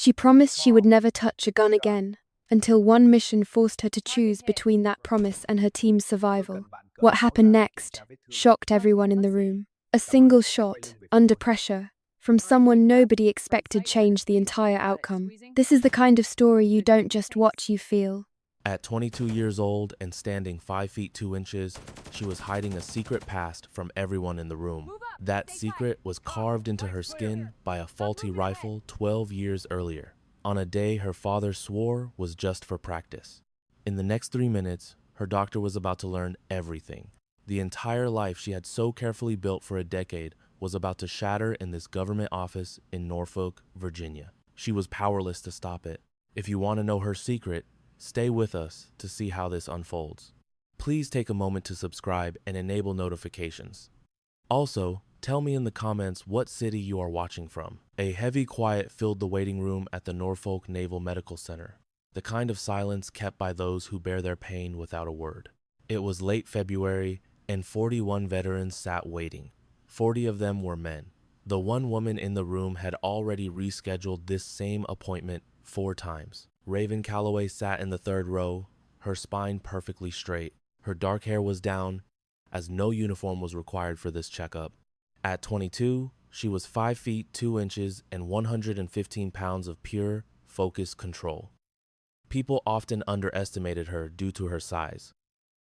She promised she would never touch a gun again, until one mission forced her to choose between that promise and her team's survival. What happened next shocked everyone in the room. A single shot, under pressure, from someone nobody expected changed the entire outcome. This is the kind of story you don't just watch, you feel. At 22 years old and standing 5 feet 2 inches, she was hiding a secret past from everyone in the room. That secret was carved into her skin by a faulty rifle 12 years earlier, on a day her father swore was just for practice. In the next 3 minutes, her doctor was about to learn everything. The entire life she had so carefully built for a decade was about to shatter in this government office in Norfolk, Virginia. She was powerless to stop it. If you want to know her secret, stay with us to see how this unfolds. Please take a moment to subscribe and enable notifications. Also, tell me in the comments what city you are watching from. A heavy quiet filled the waiting room at the Norfolk Naval Medical Center, the kind of silence kept by those who bear their pain without a word. It was late February, and 41 veterans sat waiting. 40 of them were men. The one woman in the room had already rescheduled this same appointment 4 times. Raven Calloway sat in the 3rd row, her spine perfectly straight. Her dark hair was down, as no uniform was required for this checkup. At 22, she was 5 feet 2 inches and 115 pounds of pure, focused control. People often underestimated her due to her size,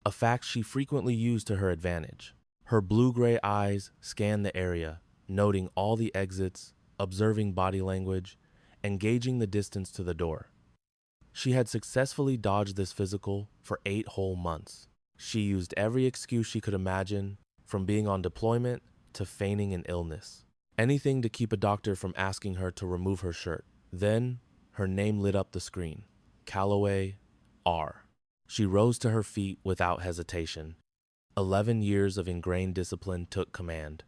a fact she frequently used to her advantage. Her blue-gray eyes scanned the area, noting all the exits, observing body language, and gauging the distance to the door. She had successfully dodged this physical for 8 whole months. She used every excuse she could imagine, from being on deployment to feigning an illness. Anything to keep a doctor from asking her to remove her shirt. Then, her name lit up the screen. Calloway R. She rose to her feet without hesitation. 11 years of ingrained discipline took command.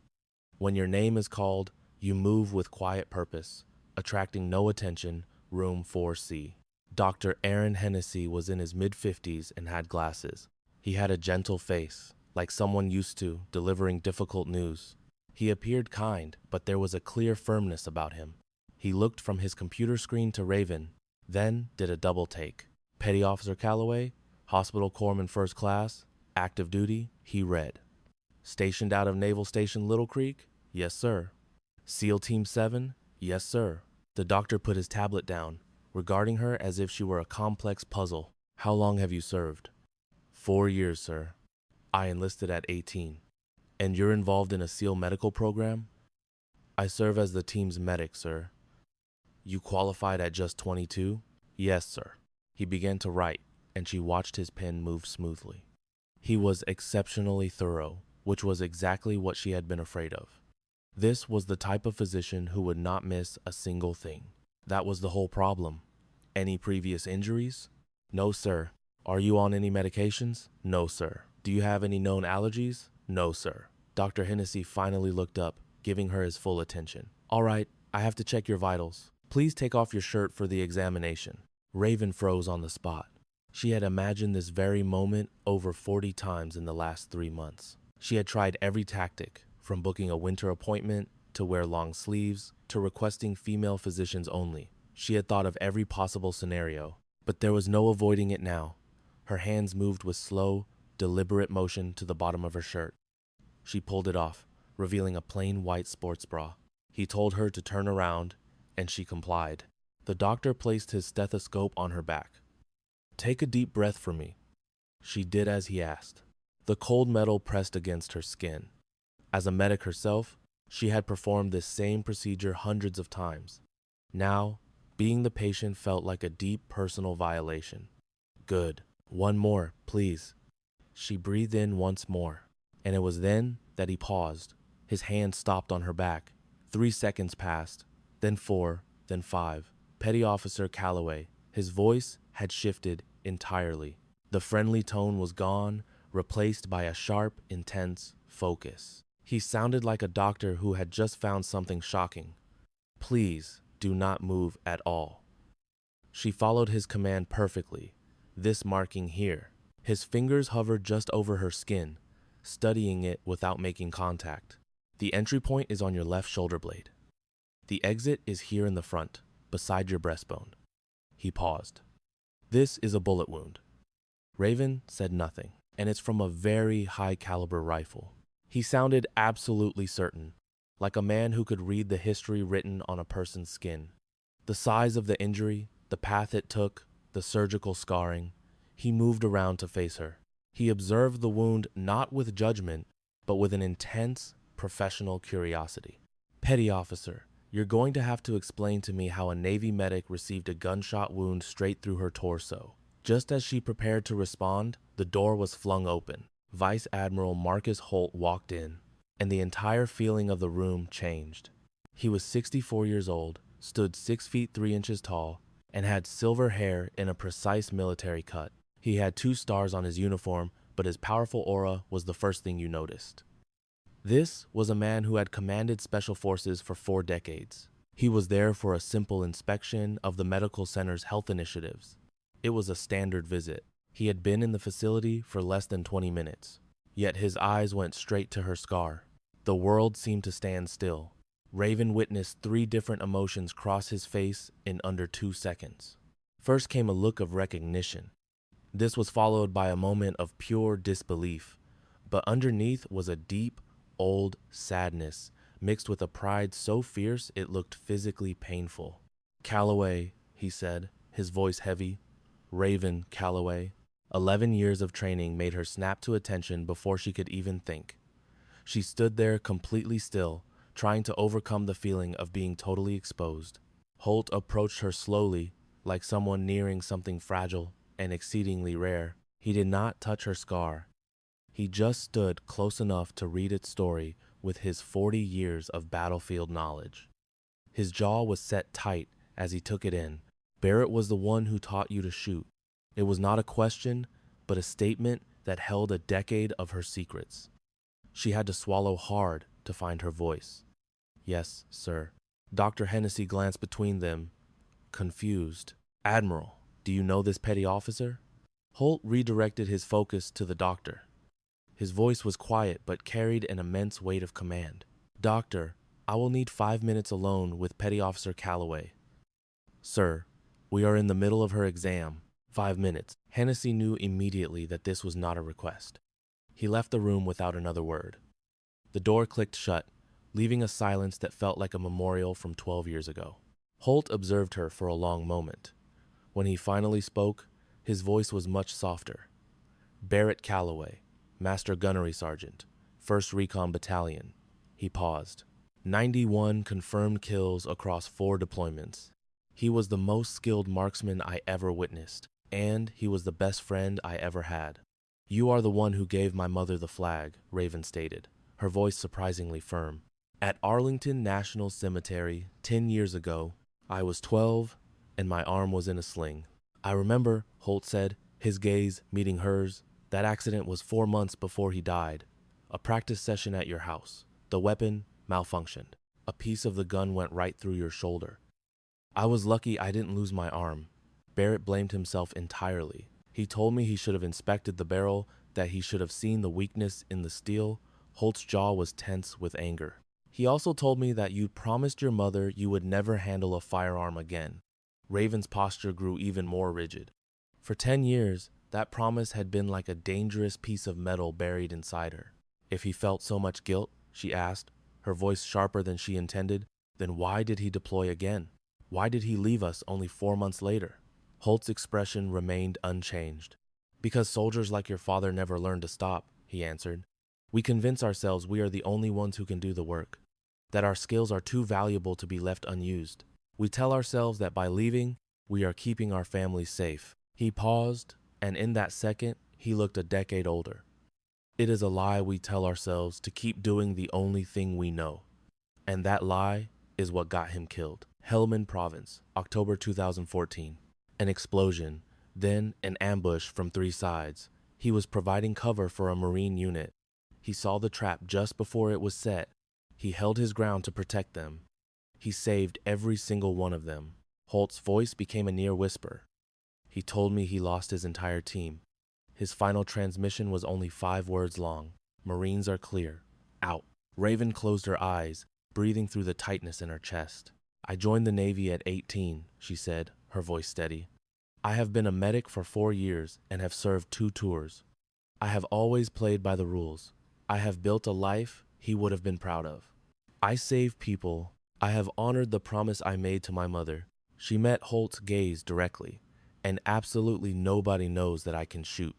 When your name is called, you move with quiet purpose, attracting no attention, room 4C. Dr. Aaron Hennessy was in his mid-50s and had glasses. He had a gentle face, like someone used to delivering difficult news. He appeared kind, but there was a clear firmness about him. He looked from his computer screen to Raven, then did a double take. Petty Officer Calloway, Hospital Corpsman First Class, active duty, he read. Stationed out of Naval Station Little Creek? Yes, sir. SEAL Team 7? Yes, sir. The doctor put his tablet down, regarding her as if she were a complex puzzle. How long have you served? 4 years, sir. I enlisted at 18. And you're involved in a SEAL medical program? I serve as the team's medic, sir. You qualified at just 22? Yes, sir. He began to write, and she watched his pen move smoothly. He was exceptionally thorough, which was exactly what she had been afraid of. This was the type of physician who would not miss a single thing. That was the whole problem. Any previous injuries? No, sir. Are you on any medications? No, sir. Do you have any known allergies? No, sir. Dr. Hennessy finally looked up, giving her his full attention. All right, I have to check your vitals. Please take off your shirt for the examination. Raven froze on the spot. She had imagined this very moment over 40 times in the last 3 months. She had tried every tactic, from booking a winter appointment, to wear long sleeves, to requesting female physicians only. She had thought of every possible scenario, but there was no avoiding it now. Her hands moved with slow, deliberate motion to the bottom of her shirt. She pulled it off, revealing a plain white sports bra. He told her to turn around, and she complied. The doctor placed his stethoscope on her back. Take a deep breath for me. She did as he asked. The cold metal pressed against her skin. As a medic herself, she had performed this same procedure hundreds of times. Now, being the patient felt like a deep personal violation. Good. One more, please. She breathed in once more, and it was then that he paused. His hand stopped on her back. 3 seconds passed, then 4, then 5. Petty Officer Calloway. His voice had shifted entirely. The friendly tone was gone, replaced by a sharp, intense focus. He sounded like a doctor who had just found something shocking. Please do not move at all. She followed his command perfectly, this marking here. His fingers hovered just over her skin, studying it without making contact. The entry point is on your left shoulder blade. The exit is here in the front, beside your breastbone. He paused. This is a bullet wound. Raven said nothing, and it's from a very high caliber rifle. He sounded absolutely certain, like a man who could read the history written on a person's skin. The size of the injury, the path it took, the surgical scarring. He moved around to face her. He observed the wound not with judgment, but with an intense, professional curiosity. Petty officer, you're going to have to explain to me how a Navy medic received a gunshot wound straight through her torso. Just as she prepared to respond, the door was flung open. Vice Admiral Marcus Holt walked in, and the entire feeling of the room changed. He was 64 years old, stood 6 feet 3 inches tall, and had silver hair in a precise military cut. He had 2 stars on his uniform, but his powerful aura was the first thing you noticed. This was a man who had commanded special forces for 4 decades. He was there for a simple inspection of the medical center's health initiatives. It was a standard visit. He had been in the facility for less than 20 minutes, yet his eyes went straight to her scar. The world seemed to stand still. Raven witnessed 3 different emotions cross his face in under 2 seconds. First came a look of recognition. This was followed by a moment of pure disbelief, but underneath was a deep, old sadness mixed with a pride so fierce it looked physically painful. "Calloway," he said, his voice heavy. "Raven Calloway." 11 years of training made her snap to attention before she could even think. She stood there completely still, trying to overcome the feeling of being totally exposed. Holt approached her slowly, like someone nearing something fragile and exceedingly rare. He did not touch her scar. He just stood close enough to read its story with his 40 years of battlefield knowledge. His jaw was set tight as he took it in. "Barrett was the one who taught you to shoot." It was not a question, but a statement that held a decade of her secrets. She had to swallow hard to find her voice. "Yes, sir." Dr. Hennessy glanced between them, confused. "Admiral, do you know this petty officer?" Holt redirected his focus to the doctor. His voice was quiet but carried an immense weight of command. "Doctor, I will need 5 minutes alone with Petty Officer Calloway." "Sir, we are in the middle of her exam. 5 minutes." Hennessy knew immediately that this was not a request. He left the room without another word. The door clicked shut, leaving a silence that felt like a memorial from 12 years ago. Holt observed her for a long moment. When he finally spoke, his voice was much softer. "Barrett Calloway, Master Gunnery Sergeant, 1st Recon Battalion." He paused. 91 confirmed kills across 4 deployments. He was the most skilled marksman I ever witnessed, and he was the best friend I ever had. "You are the one who gave my mother the flag," Raven stated, her voice surprisingly firm. "At Arlington National Cemetery 10 years ago, I was 12 and my arm was in a sling." "I remember," Holt said, his gaze meeting hers. "That accident was 4 months before he died. A practice session at your house. The weapon malfunctioned. A piece of the gun went right through your shoulder. I was lucky I didn't lose my arm." Barrett blamed himself entirely. He told me he should have inspected the barrel, that he should have seen the weakness in the steel. Holt's jaw was tense with anger. "He also told me that you promised your mother you would never handle a firearm again." Raven's posture grew even more rigid. For 10 years, that promise had been like a dangerous piece of metal buried inside her. If he felt so much guilt, she asked, her voice sharper than she intended, then why did he deploy again? Why did he leave us only 4 months later? Holt's expression remained unchanged. "Because soldiers like your father never learned to stop," he answered. "We convince ourselves we are the only ones who can do the work, that our skills are too valuable to be left unused. We tell ourselves that by leaving, we are keeping our families safe." He paused, and in that second, he looked a decade older. "It is a lie we tell ourselves to keep doing the only thing we know. And that lie is what got him killed." Helmand Province, October 2014. An explosion, then an ambush from 3 sides. He was providing cover for a Marine unit. He saw the trap just before it was set. He held his ground to protect them. He saved every single one of them. Holt's voice became a near whisper. He told me he lost his entire team. His final transmission was only 5 words long. "Marines are clear. Out." Raven closed her eyes, breathing through the tightness in her chest. I joined the Navy at 18, she said, her voice steady. I have been a medic for 4 years and have served 2 tours. I have always played by the rules. I have built a life he would have been proud of. I save people. I have honored the promise I made to my mother. She met Holt's gaze directly, and absolutely nobody knows that I can shoot.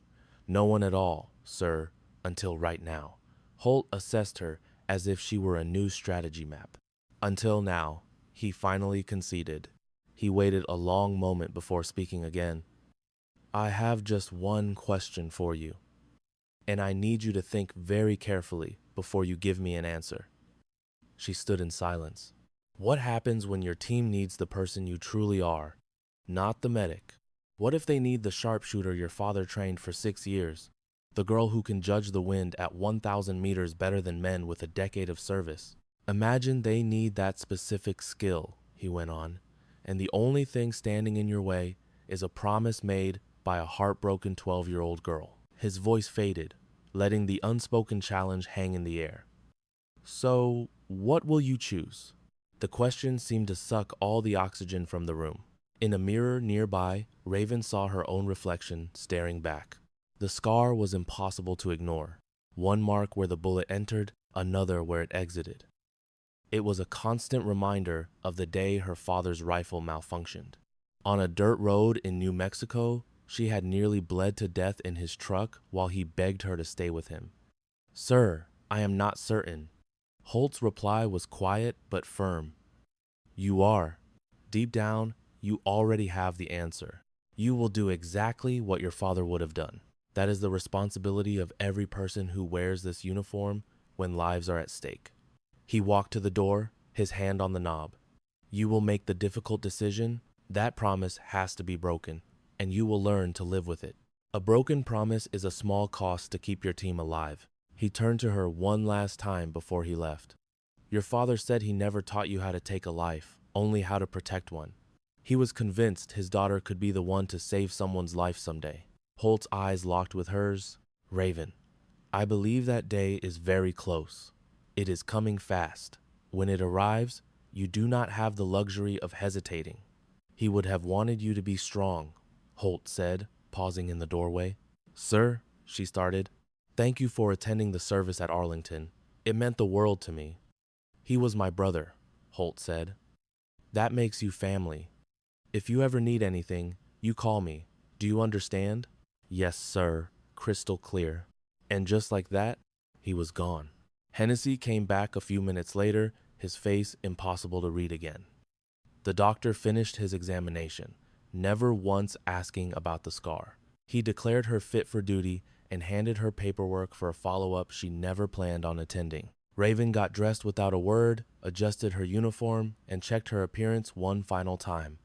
No one at all, sir, until right now. Holt assessed her as if she were a new strategy map. Until now, he finally conceded. He waited a long moment before speaking again. I have just one question for you, and I need you to think very carefully before you give me an answer. She stood in silence. What happens when your team needs the person you truly are, not the medic? What if they need the sharpshooter your father trained for 6 years? The girl who can judge the wind at 1,000 meters better than men with a decade of service? Imagine they need that specific skill, he went on, and the only thing standing in your way is a promise made by a heartbroken 12-year-old girl. His voice faded, letting the unspoken challenge hang in the air. So, what will you choose? The question seemed to suck all the oxygen from the room. In a mirror nearby, Raven saw her own reflection staring back. The scar was impossible to ignore. One mark where the bullet entered, another where it exited. It was a constant reminder of the day her father's rifle malfunctioned. On a dirt road in New Mexico, she had nearly bled to death in his truck while he begged her to stay with him. Sir, I am not certain. Holt's reply was quiet but firm. You are. Deep down, you already have the answer. You will do exactly what your father would have done. That is the responsibility of every person who wears this uniform when lives are at stake. He walked to the door, his hand on the knob. You will make the difficult decision. That promise has to be broken, and you will learn to live with it. A broken promise is a small cost to keep your team alive. He turned to her one last time before he left. Your father said he never taught you how to take a life, only how to protect one. He was convinced his daughter could be the one to save someone's life someday. Holt's eyes locked with hers. Raven, I believe that day is very close. It is coming fast. When it arrives, you do not have the luxury of hesitating. He would have wanted you to be strong, Holt said, pausing in the doorway. Sir, she started, thank you for attending the service at Arlington. It meant the world to me. He was my brother, Holt said. That makes you family. If you ever need anything, you call me. Do you understand? Yes, sir, crystal clear. And just like that, he was gone. Hennessy came back a few minutes later, his face impossible to read again. The doctor finished his examination, never once asking about the scar. He declared her fit for duty and handed her paperwork for a follow-up she never planned on attending. Raven got dressed without a word, adjusted her uniform, and checked her appearance one final time.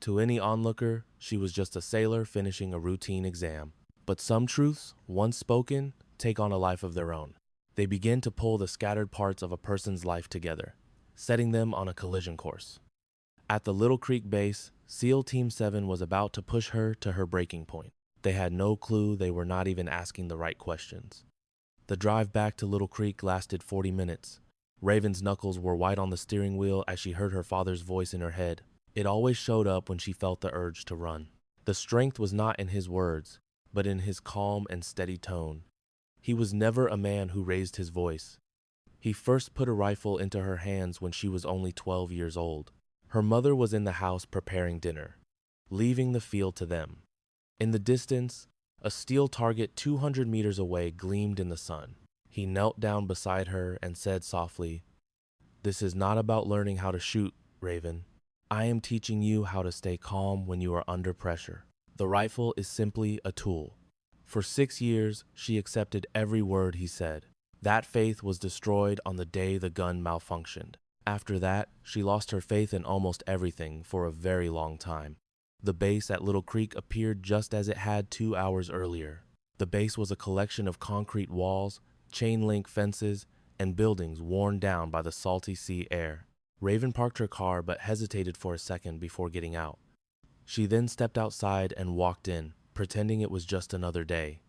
To any onlooker, she was just a sailor finishing a routine exam. But some truths, once spoken, take on a life of their own. They begin to pull the scattered parts of a person's life together, setting them on a collision course. At the Little Creek base, SEAL Team 7 was about to push her to her breaking point. They had no clue they were not even asking the right questions. The drive back to Little Creek lasted 40 minutes. Raven's knuckles were white on the steering wheel as she heard her father's voice in her head. It always showed up when she felt the urge to run. The strength was not in his words, but in his calm and steady tone. He was never a man who raised his voice. He first put a rifle into her hands when she was only 12 years old. Her mother was in the house preparing dinner, leaving the field to them. In the distance, a steel target 200 meters away gleamed in the sun. He knelt down beside her and said softly, "This is not about learning how to shoot, Raven. I am teaching you how to stay calm when you are under pressure. The rifle is simply a tool." For 6 years, she accepted every word he said. That faith was destroyed on the day the gun malfunctioned. After that, she lost her faith in almost everything for a very long time. The base at Little Creek appeared just as it had 2 hours earlier. The base was a collection of concrete walls, chain-link fences, and buildings worn down by the salty sea air. Raven parked her car but hesitated for a second before getting out. She then stepped outside and walked in, pretending it was just another day.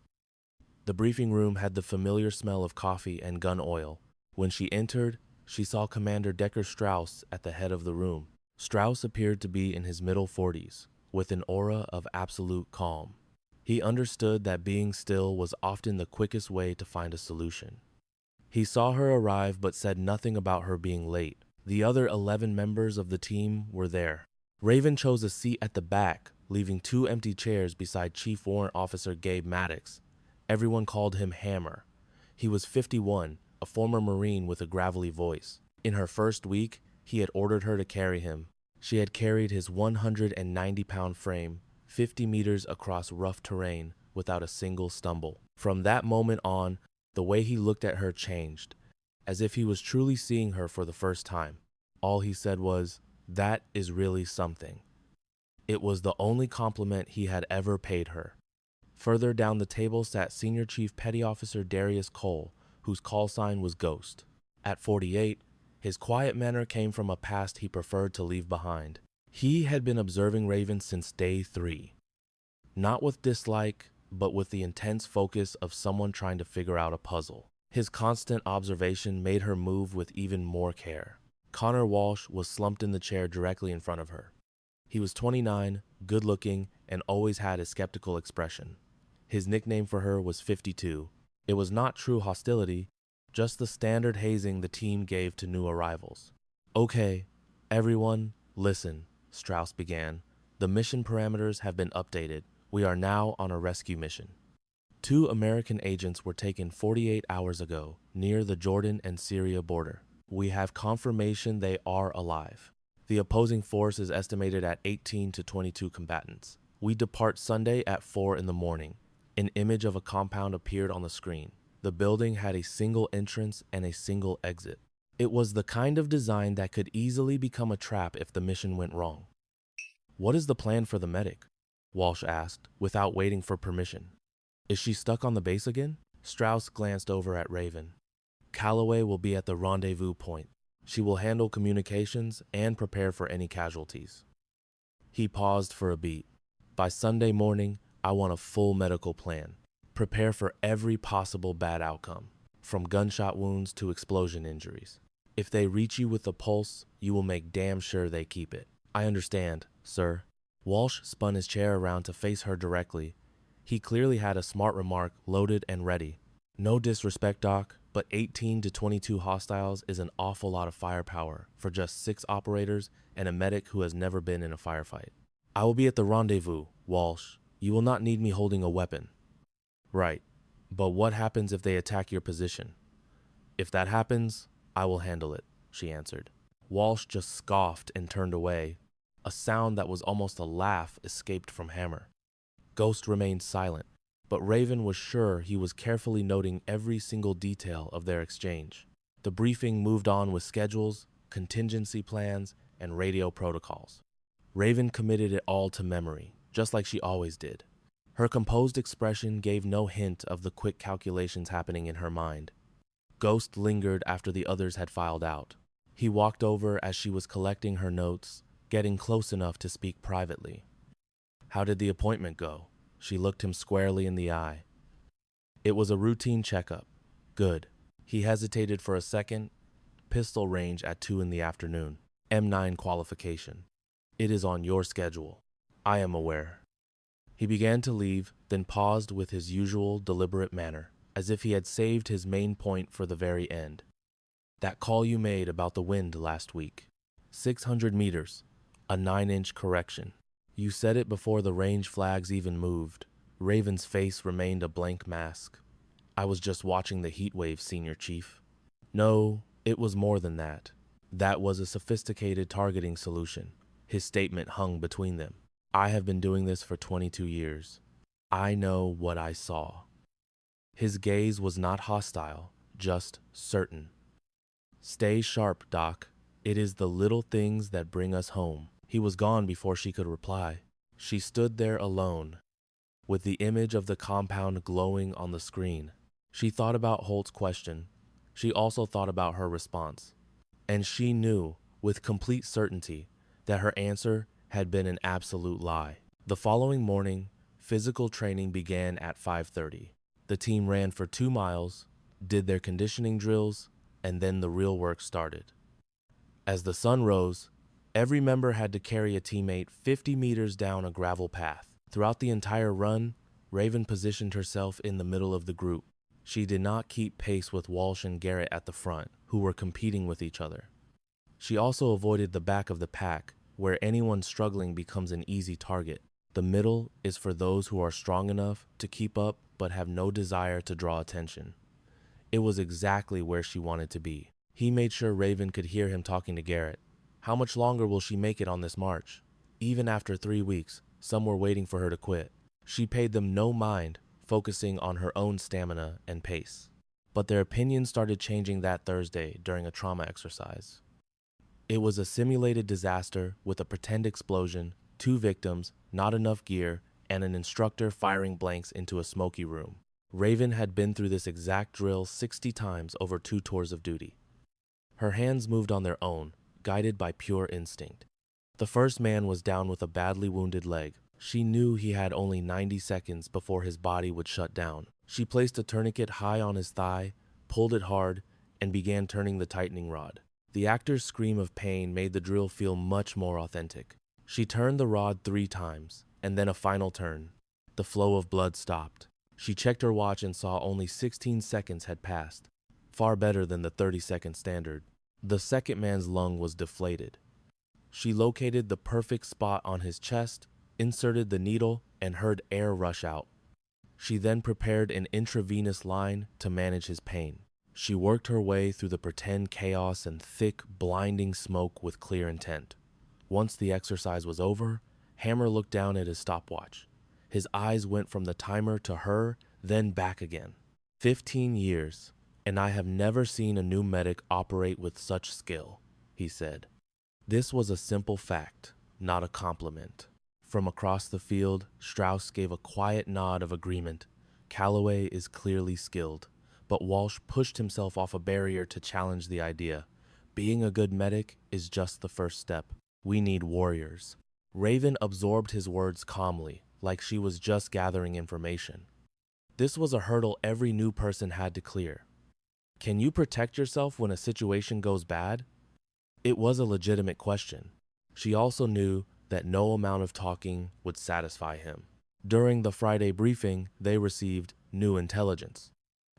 The briefing room had the familiar smell of coffee and gun oil. When she entered, she saw Commander Decker Strauss at the head of the room. Strauss appeared to be in his middle 40s, with an aura of absolute calm. He understood that being still was often the quickest way to find a solution. He saw her arrive but said nothing about her being late. The other 11 members of the team were there. Raven chose a seat at the back, leaving 2 empty chairs beside Chief Warrant Officer Gabe Maddox. Everyone called him Hammer. He was 51, a former Marine with a gravelly voice. In her first week, he had ordered her to carry him. She had carried his 190-pound frame 50 meters across rough terrain without a single stumble. From that moment on, the way he looked at her changed, as if he was truly seeing her for the first time. All he said was, "That is really something." It was the only compliment he had ever paid her. Further down the table sat Senior Chief Petty Officer Darius Cole, whose call sign was Ghost. At 48, his quiet manner came from a past he preferred to leave behind. He had been observing Raven since day 3. Not with dislike, but with the intense focus of someone trying to figure out a puzzle. His constant observation made her move with even more care. Connor Walsh was slumped in the chair directly in front of her. He was 29, good-looking, and always had a skeptical expression. His nickname for her was 52. It was not true hostility, just the standard hazing the team gave to new arrivals. "Okay, everyone, listen," Strauss began. "The mission parameters have been updated. We are now on a rescue mission. 2 American agents were taken 48 hours ago near the Jordan and Syria border. We have confirmation they are alive. The opposing force is estimated at 18 to 22 combatants. We depart Sunday at 4 in the morning. An image of a compound appeared on the screen. The building had a single entrance and a single exit. It was the kind of design that could easily become a trap if the mission went wrong." "What is the plan for the medic?" Walsh asked, without waiting for permission. "Is she stuck on the base again?" Strauss glanced over at Raven. "Calloway will be at the rendezvous point. She will handle communications and prepare for any casualties." He paused for a beat. "By Sunday morning, I want a full medical plan. Prepare for every possible bad outcome, from gunshot wounds to explosion injuries. If they reach you with a pulse, you will make damn sure they keep it." "I understand, sir." Walsh spun his chair around to face her directly. He clearly had a smart remark loaded and ready. "No disrespect, Doc, but 18 to 22 hostiles is an awful lot of firepower for just 6 operators and a medic who has never been in a firefight." "I will be at the rendezvous, Walsh. You will not need me holding a weapon." "Right, but what happens if they attack your position?" "If that happens, I will handle it," she answered. Walsh just scoffed and turned away. A sound that was almost a laugh escaped from Hammer. Ghost remained silent, but Raven was sure he was carefully noting every single detail of their exchange. The briefing moved on with schedules, contingency plans, and radio protocols. Raven committed it all to memory, just like she always did. Her composed expression gave no hint of the quick calculations happening in her mind. Ghost lingered after the others had filed out. He walked over as she was collecting her notes, getting close enough to speak privately. "How did the appointment go?" She looked him squarely in the eye. "It was a routine checkup. Good." He hesitated for a second. "Pistol range at 2 in the afternoon. M9 qualification. It is on your schedule." "I am aware." He began to leave, then paused with his usual deliberate manner, as if he had saved his main point for the very end. "That call you made about the wind last week. 600 meters. A 9-inch correction. You said it before the range flags even moved." Raven's face remained a blank mask. "I was just watching the heat wave, Senior Chief." "No, it was more than that. That was a sophisticated targeting solution." His statement hung between them. "I have been doing this for 22 years. I know what I saw." His gaze was not hostile, just certain. "Stay sharp, Doc. It is the little things that bring us home." He was gone before she could reply. She stood there alone, with the image of the compound glowing on the screen. She thought about Holt's question. She also thought about her response. And she knew, with complete certainty, that her answer had been an absolute lie. The following morning, physical training began at 5:30. The team ran for 2 miles, did their conditioning drills, and then the real work started. As the sun rose, Every member had to carry a teammate 50 meters down a gravel path. Throughout the entire run, Raven positioned herself in the middle of the group. She did not keep pace with Walsh and Garrett at the front, who were competing with each other. She also avoided the back of the pack, where anyone struggling becomes an easy target. The middle is for those who are strong enough to keep up but have no desire to draw attention. It was exactly where she wanted to be. He made sure Raven could hear him talking to Garrett. How much longer will she make it on this march? Even after 3 weeks, some were waiting for her to quit. She paid them no mind, focusing on her own stamina and pace. But their opinions started changing that Thursday during a trauma exercise. It was a simulated disaster with a pretend explosion, 2 victims, not enough gear, and an instructor firing blanks into a smoky room. Raven had been through this exact drill 60 times over 2 tours of duty. Her hands moved on their own, guided by pure instinct. The first man was down with a badly wounded leg. She knew he had only 90 seconds before his body would shut down. She placed a tourniquet high on his thigh, pulled it hard, and began turning the tightening rod. The actor's scream of pain made the drill feel much more authentic. She turned the rod 3 times, and then a final turn. The flow of blood stopped. She checked her watch and saw only 16 seconds had passed, far better than the 30-second standard. The second man's lung was deflated. She located the perfect spot on his chest, inserted the needle, and heard air rush out. She then prepared an intravenous line to manage his pain. She worked her way through the pretend chaos and thick, blinding smoke with clear intent. Once the exercise was over, Hammer looked down at his stopwatch. His eyes went from the timer to her, then back again. 15 years, and I have never seen a new medic operate with such skill, he said. This was a simple fact, not a compliment. From across the field, Strauss gave a quiet nod of agreement. Calloway is clearly skilled, but Walsh pushed himself off a barrier to challenge the idea. Being a good medic is just the first step. We need warriors. Raven absorbed his words calmly, like she was just gathering information. This was a hurdle every new person had to clear. Can you protect yourself when a situation goes bad? It was a legitimate question. She also knew that no amount of talking would satisfy him. During the Friday briefing, they received new intelligence.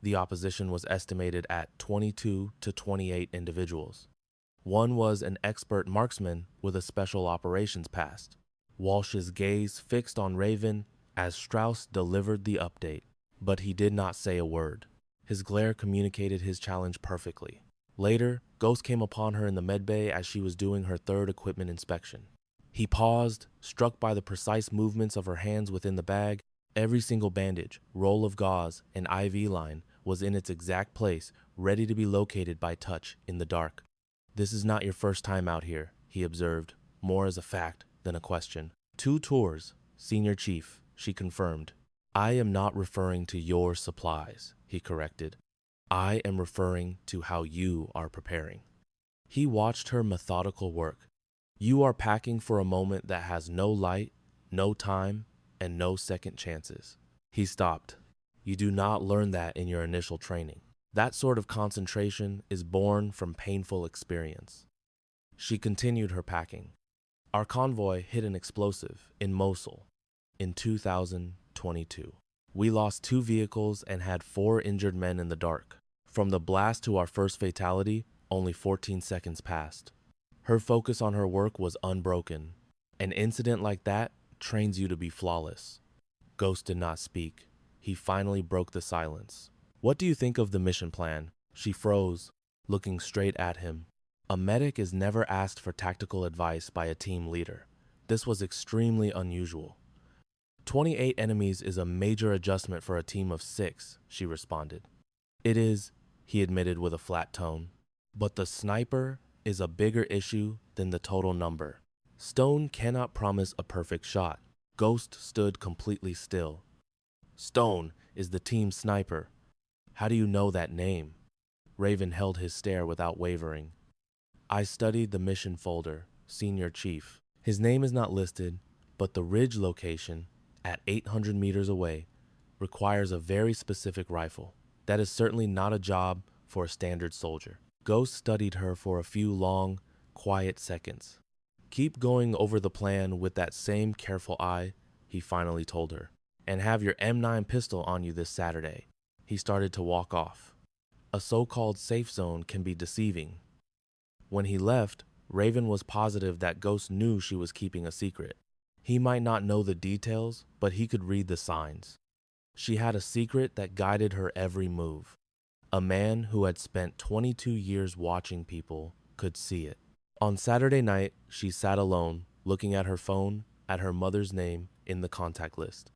The opposition was estimated at 22 to 28 individuals. One was an expert marksman with a special operations past. Walsh's gaze fixed on Raven as Strauss delivered the update, but he did not say a word. His glare communicated his challenge perfectly. Later, Ghost came upon her in the medbay as she was doing her 3rd equipment inspection. He paused, struck by the precise movements of her hands within the bag. Every single bandage, roll of gauze, and IV line was in its exact place, ready to be located by touch in the dark. This is not your first time out here, he observed, more as a fact than a question. 2 tours, Senior Chief, she confirmed. I am not referring to your supplies, he corrected. I am referring to how you are preparing. He watched her methodical work. You are packing for a moment that has no light, no time, and no second chances. He stopped. You do not learn that in your initial training. That sort of concentration is born from painful experience. She continued her packing. Our convoy hit an explosive in Mosul in 2022. We lost 2 vehicles and had 4 injured men in the dark. From the blast to our first fatality, only 14 seconds passed. Her focus on her work was unbroken. An incident like that trains you to be flawless. Ghost did not speak. He finally broke the silence. What do you think of the mission plan? She froze, looking straight at him. A medic is never asked for tactical advice by a team leader. This was extremely unusual. 28 enemies is a major adjustment for a team of 6, she responded. It is, he admitted with a flat tone. But the sniper is a bigger issue than the total number. Stone cannot promise a perfect shot. Ghost stood completely still. Stone is the team sniper. How do you know that name? Raven held his stare without wavering. I studied the mission folder, Senior Chief. His name is not listed, but the ridge location, at 800 meters away, requires a very specific rifle. That is certainly not a job for a standard soldier. Ghost studied her for a few long, quiet seconds. Keep going over the plan with that same careful eye, he finally told her. And have your M9 pistol on you this Saturday. He started to walk off. A so-called safe zone can be deceiving. When he left, Raven was positive that Ghost knew she was keeping a secret. He might not know the details, but he could read the signs. She had a secret that guided her every move. A man who had spent 22 years watching people could see it. On Saturday night, she sat alone, looking at her phone, at her mother's name in the contact list.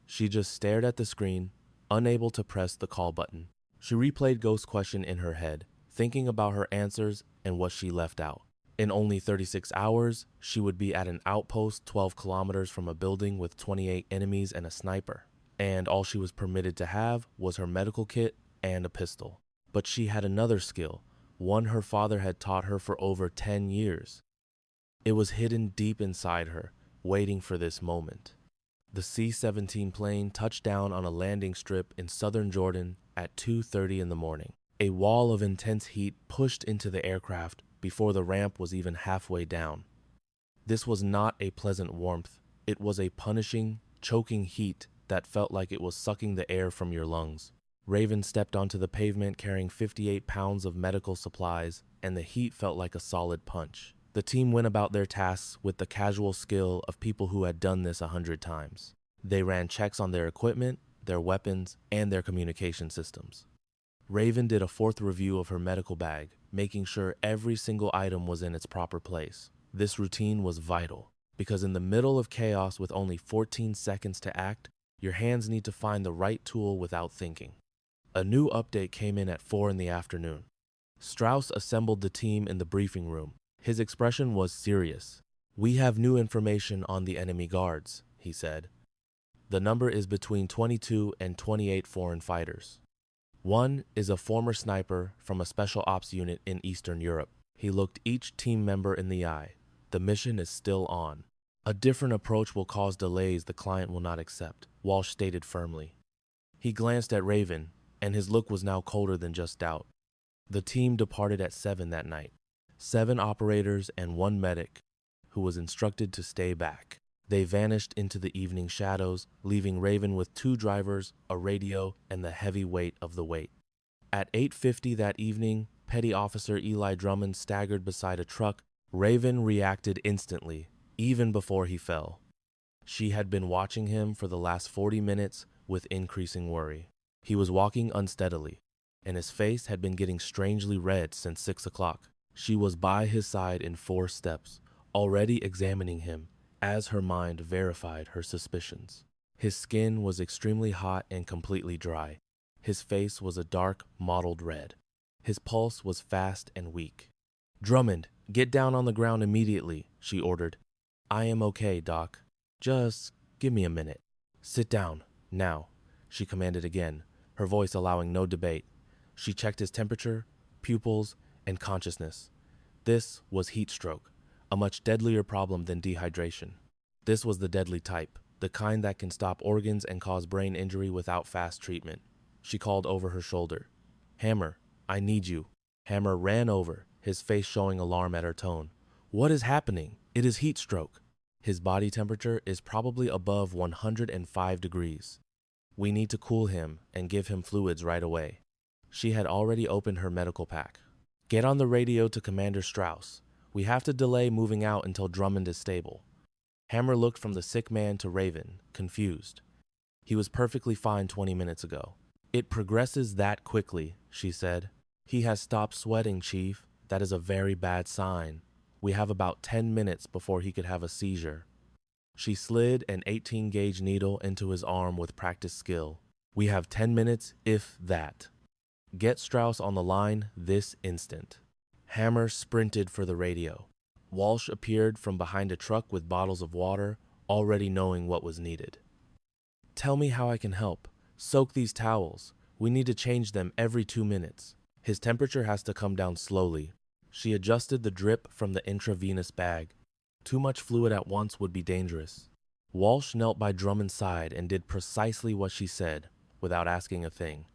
She just stared at the screen, unable to press the call button. She replayed Ghost's question in her head, thinking about her answers and what she left out. In only 36 hours, she would be at an outpost 12 kilometers from a building with 28 enemies and a sniper. And all she was permitted to have was her medical kit and a pistol. But she had another skill, one her father had taught her for over 10 years. It was hidden deep inside her, waiting for this moment. The C-17 plane touched down on a landing strip in southern Jordan at 2:30 in the morning. A wall of intense heat pushed into the aircraft before the ramp was even halfway down. This was not a pleasant warmth. It was a punishing, choking heat that felt like it was sucking the air from your lungs. Raven stepped onto the pavement carrying 58 pounds of medical supplies, and the heat felt like a solid punch. The team went about their tasks with the casual skill of people who had done this 100 times. They ran checks on their equipment, their weapons, and their communication systems. Raven did a fourth review of her medical bag, making sure every single item was in its proper place. This routine was vital, because in the middle of chaos with only 14 seconds to act, your hands need to find the right tool without thinking. A new update came in at 4 in the afternoon. Strauss assembled the team in the briefing room. His expression was serious. "We have new information on the enemy guards," he said. "The number is between 22 and 28 foreign fighters. One is a former sniper from a special ops unit in Eastern Europe." He looked each team member in the eye. "The mission is still on. A different approach will cause delays the client will not accept," Walsh stated firmly. He glanced at Raven, and his look was now colder than just doubt. The team departed at 7 that night. 7 operators and 1 medic, who was instructed to stay back. They vanished into the evening shadows, leaving Raven with 2 drivers, a radio, and the heavy weight of the wait. At 8:50 that evening, Petty Officer Eli Drummond staggered beside a truck. Raven reacted instantly, even before he fell. She had been watching him for the last 40 minutes with increasing worry. He was walking unsteadily, and his face had been getting strangely red since 6 o'clock. She was by his side in 4 steps, already examining him, as her mind verified her suspicions. His skin was extremely hot and completely dry. His face was a dark, mottled red. His pulse was fast and weak. "Drummond, get down on the ground immediately," she ordered. "I am okay, Doc. Just give me a minute." "Sit down, now," she commanded again, her voice allowing no debate. She checked his temperature, pupils, and consciousness. This was heat stroke, a much deadlier problem than dehydration. This was the deadly type, the kind that can stop organs and cause brain injury without fast treatment. She called over her shoulder. "Hammer, I need you." Hammer ran over, his face showing alarm at her tone. "What is happening? It is heat stroke." "His body temperature is probably above 105 degrees. We need to cool him and give him fluids right away." She had already opened her medical pack. "Get on the radio to Commander Strauss. We have to delay moving out until Drummond is stable." Hammer looked from the sick man to Raven, confused. He was perfectly fine 20 minutes ago. "It progresses that quickly," she said. "He has stopped sweating, Chief. That is a very bad sign. We have about 10 minutes before he could have a seizure." She slid an 18-gauge needle into his arm with practiced skill. "We have 10 minutes, if that. Get Strauss on the line this instant." Hammer sprinted for the radio. Walsh appeared from behind a truck with bottles of water, already knowing what was needed. "Tell me how I can help. Soak these towels. We need to change them every 2 minutes. His temperature has to come down slowly." She adjusted the drip from the intravenous bag. Too much fluid at once would be dangerous. Walsh knelt by Drummond's side and did precisely what she said, without asking a thing.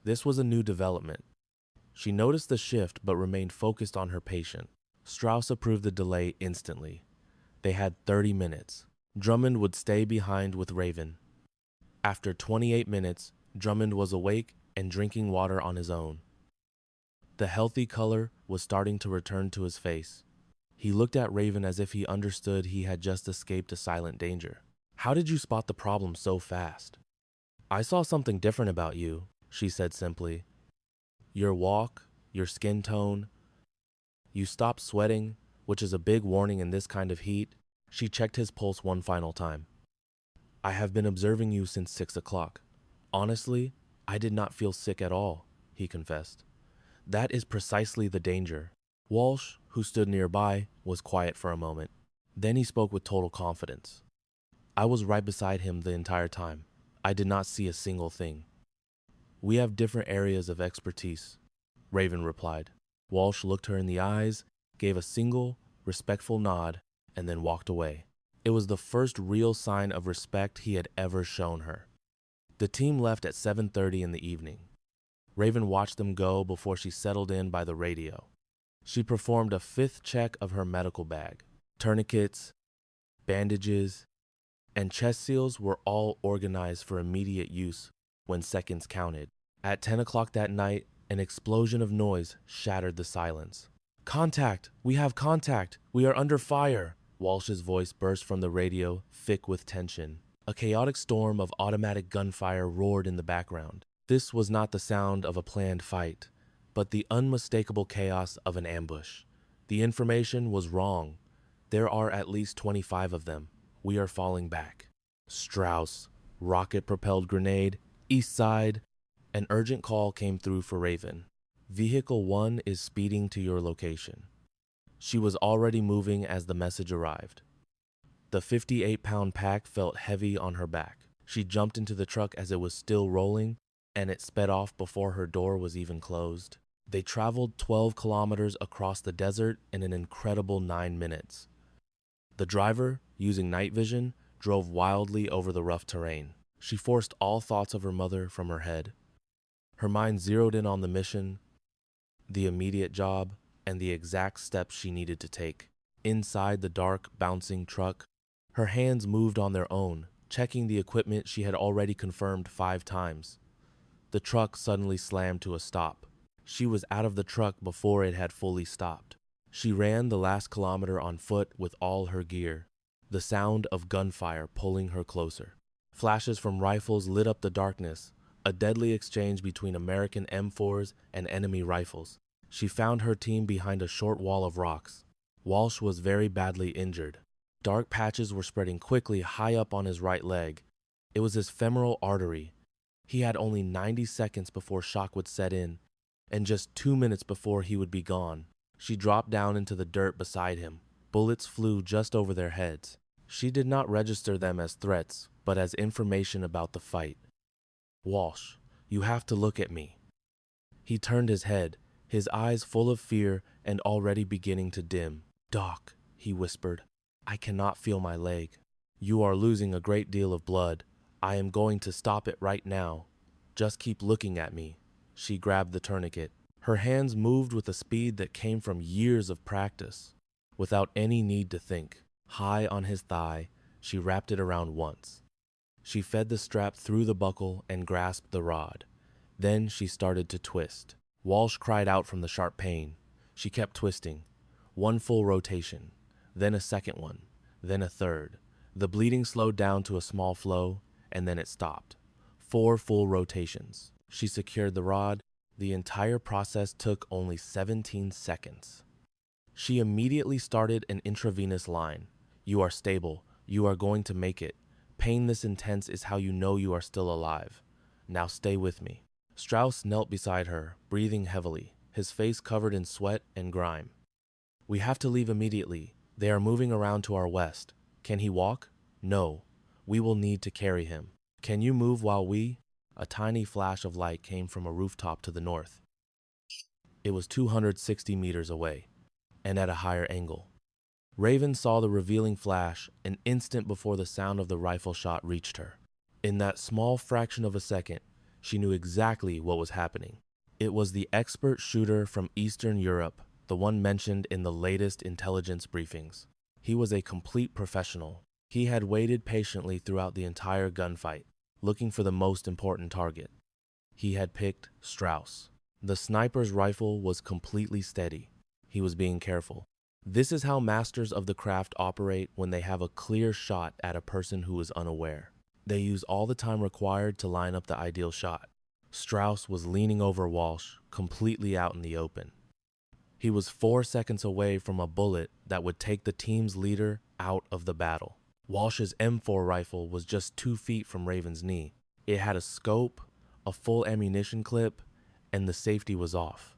This was a new development. She noticed the shift but remained focused on her patient. Strauss approved the delay instantly. They had 30 minutes. Drummond would stay behind with Raven. After 28 minutes, Drummond was awake and drinking water on his own. The healthy color was starting to return to his face. He looked at Raven as if he understood he had just escaped a silent danger. "How did you spot the problem so fast?" "I saw something different about you," she said simply. "Your walk, your skin tone. You stopped sweating, which is a big warning in this kind of heat." She checked his pulse one final time. "I have been observing you since 6 o'clock. Honestly, I did not feel sick at all," he confessed. "That is precisely the danger." Walsh, who stood nearby, was quiet for a moment. Then he spoke with total confidence. "I was right beside him the entire time. I did not see a single thing." "We have different areas of expertise," Raven replied. Walsh looked her in the eyes, gave a single, respectful nod, and then walked away. It was the first real sign of respect he had ever shown her. The team left at 7:30 in the evening. Raven watched them go before she settled in by the radio. She performed a fifth check of her medical bag. Tourniquets, bandages, and chest seals were all organized for immediate use when seconds counted. At 10 o'clock that night, an explosion of noise shattered the silence. "Contact! We have contact! We are under fire!" Walsh's voice burst from the radio, thick with tension. A chaotic storm of automatic gunfire roared in the background. This was not the sound of a planned fight, but the unmistakable chaos of an ambush. The information was wrong. There are at least 25 of them. We are falling back. Strauss, rocket-propelled grenade, east side. An urgent call came through for Raven. "Vehicle 1 is speeding to your location." She was already moving as the message arrived. The 58-pound pack felt heavy on her back. She jumped into the truck as it was still rolling, and it sped off before her door was even closed. They traveled 12 kilometers across the desert in an incredible 9 minutes. The driver, using night vision, drove wildly over the rough terrain. She forced all thoughts of her mother from her head. Her mind zeroed in on the mission, the immediate job, and the exact steps she needed to take. Inside the dark, bouncing truck, her hands moved on their own, checking the equipment she had already confirmed 5 times. The truck suddenly slammed to a stop. She was out of the truck before it had fully stopped. She ran the last kilometer on foot with all her gear, the sound of gunfire pulling her closer. Flashes from rifles lit up the darkness, a deadly exchange between American M4s and enemy rifles. She found her team behind a short wall of rocks. Walsh was very badly injured. Dark patches were spreading quickly high up on his right leg. It was his femoral artery. He had only 90 seconds before shock would set in, and just 2 minutes before he would be gone. She dropped down into the dirt beside him. Bullets flew just over their heads. She did not register them as threats, but as information about the fight. "Walsh, you have to look at me." He turned his head, his eyes full of fear and already beginning to dim. "Doc," he whispered, "I cannot feel my leg." "You are losing a great deal of blood. I am going to stop it right now. Just keep looking at me." She grabbed the tourniquet. Her hands moved with a speed that came from years of practice. Without any need to think, high on his thigh, she wrapped it around once. She fed the strap through the buckle and grasped the rod. Then she started to twist. Walsh cried out from the sharp pain. She kept twisting. 1 full rotation, then a second one, then a third. The bleeding slowed down to a small flow, and then it stopped. 4 full rotations. She secured the rod. The entire process took only 17 seconds. She immediately started an intravenous line. "You are stable. You are going to make it. Pain this intense is how you know you are still alive. Now stay with me." Strauss knelt beside her, breathing heavily, his face covered in sweat and grime. "We have to leave immediately. They are moving around to our west. Can he walk?" "No. We will need to carry him." "Can you move while we—" A tiny flash of light came from a rooftop to the north. It was 260 meters away, and at a higher angle. Raven saw the revealing flash an instant before the sound of the rifle shot reached her. In that small fraction of a second, she knew exactly what was happening. It was the expert shooter from Eastern Europe, the one mentioned in the latest intelligence briefings. He was a complete professional. He had waited patiently throughout the entire gunfight, looking for the most important target. He had picked Strauss. The sniper's rifle was completely steady. He was being careful. This is how masters of the craft operate when they have a clear shot at a person who is unaware. They use all the time required to line up the ideal shot. Strauss was leaning over Walsh, completely out in the open. He was 4 seconds away from a bullet that would take the team's leader out of the battle. Walsh's M4 rifle was just 2 feet from Raven's knee. It had a scope, a full ammunition clip, and the safety was off.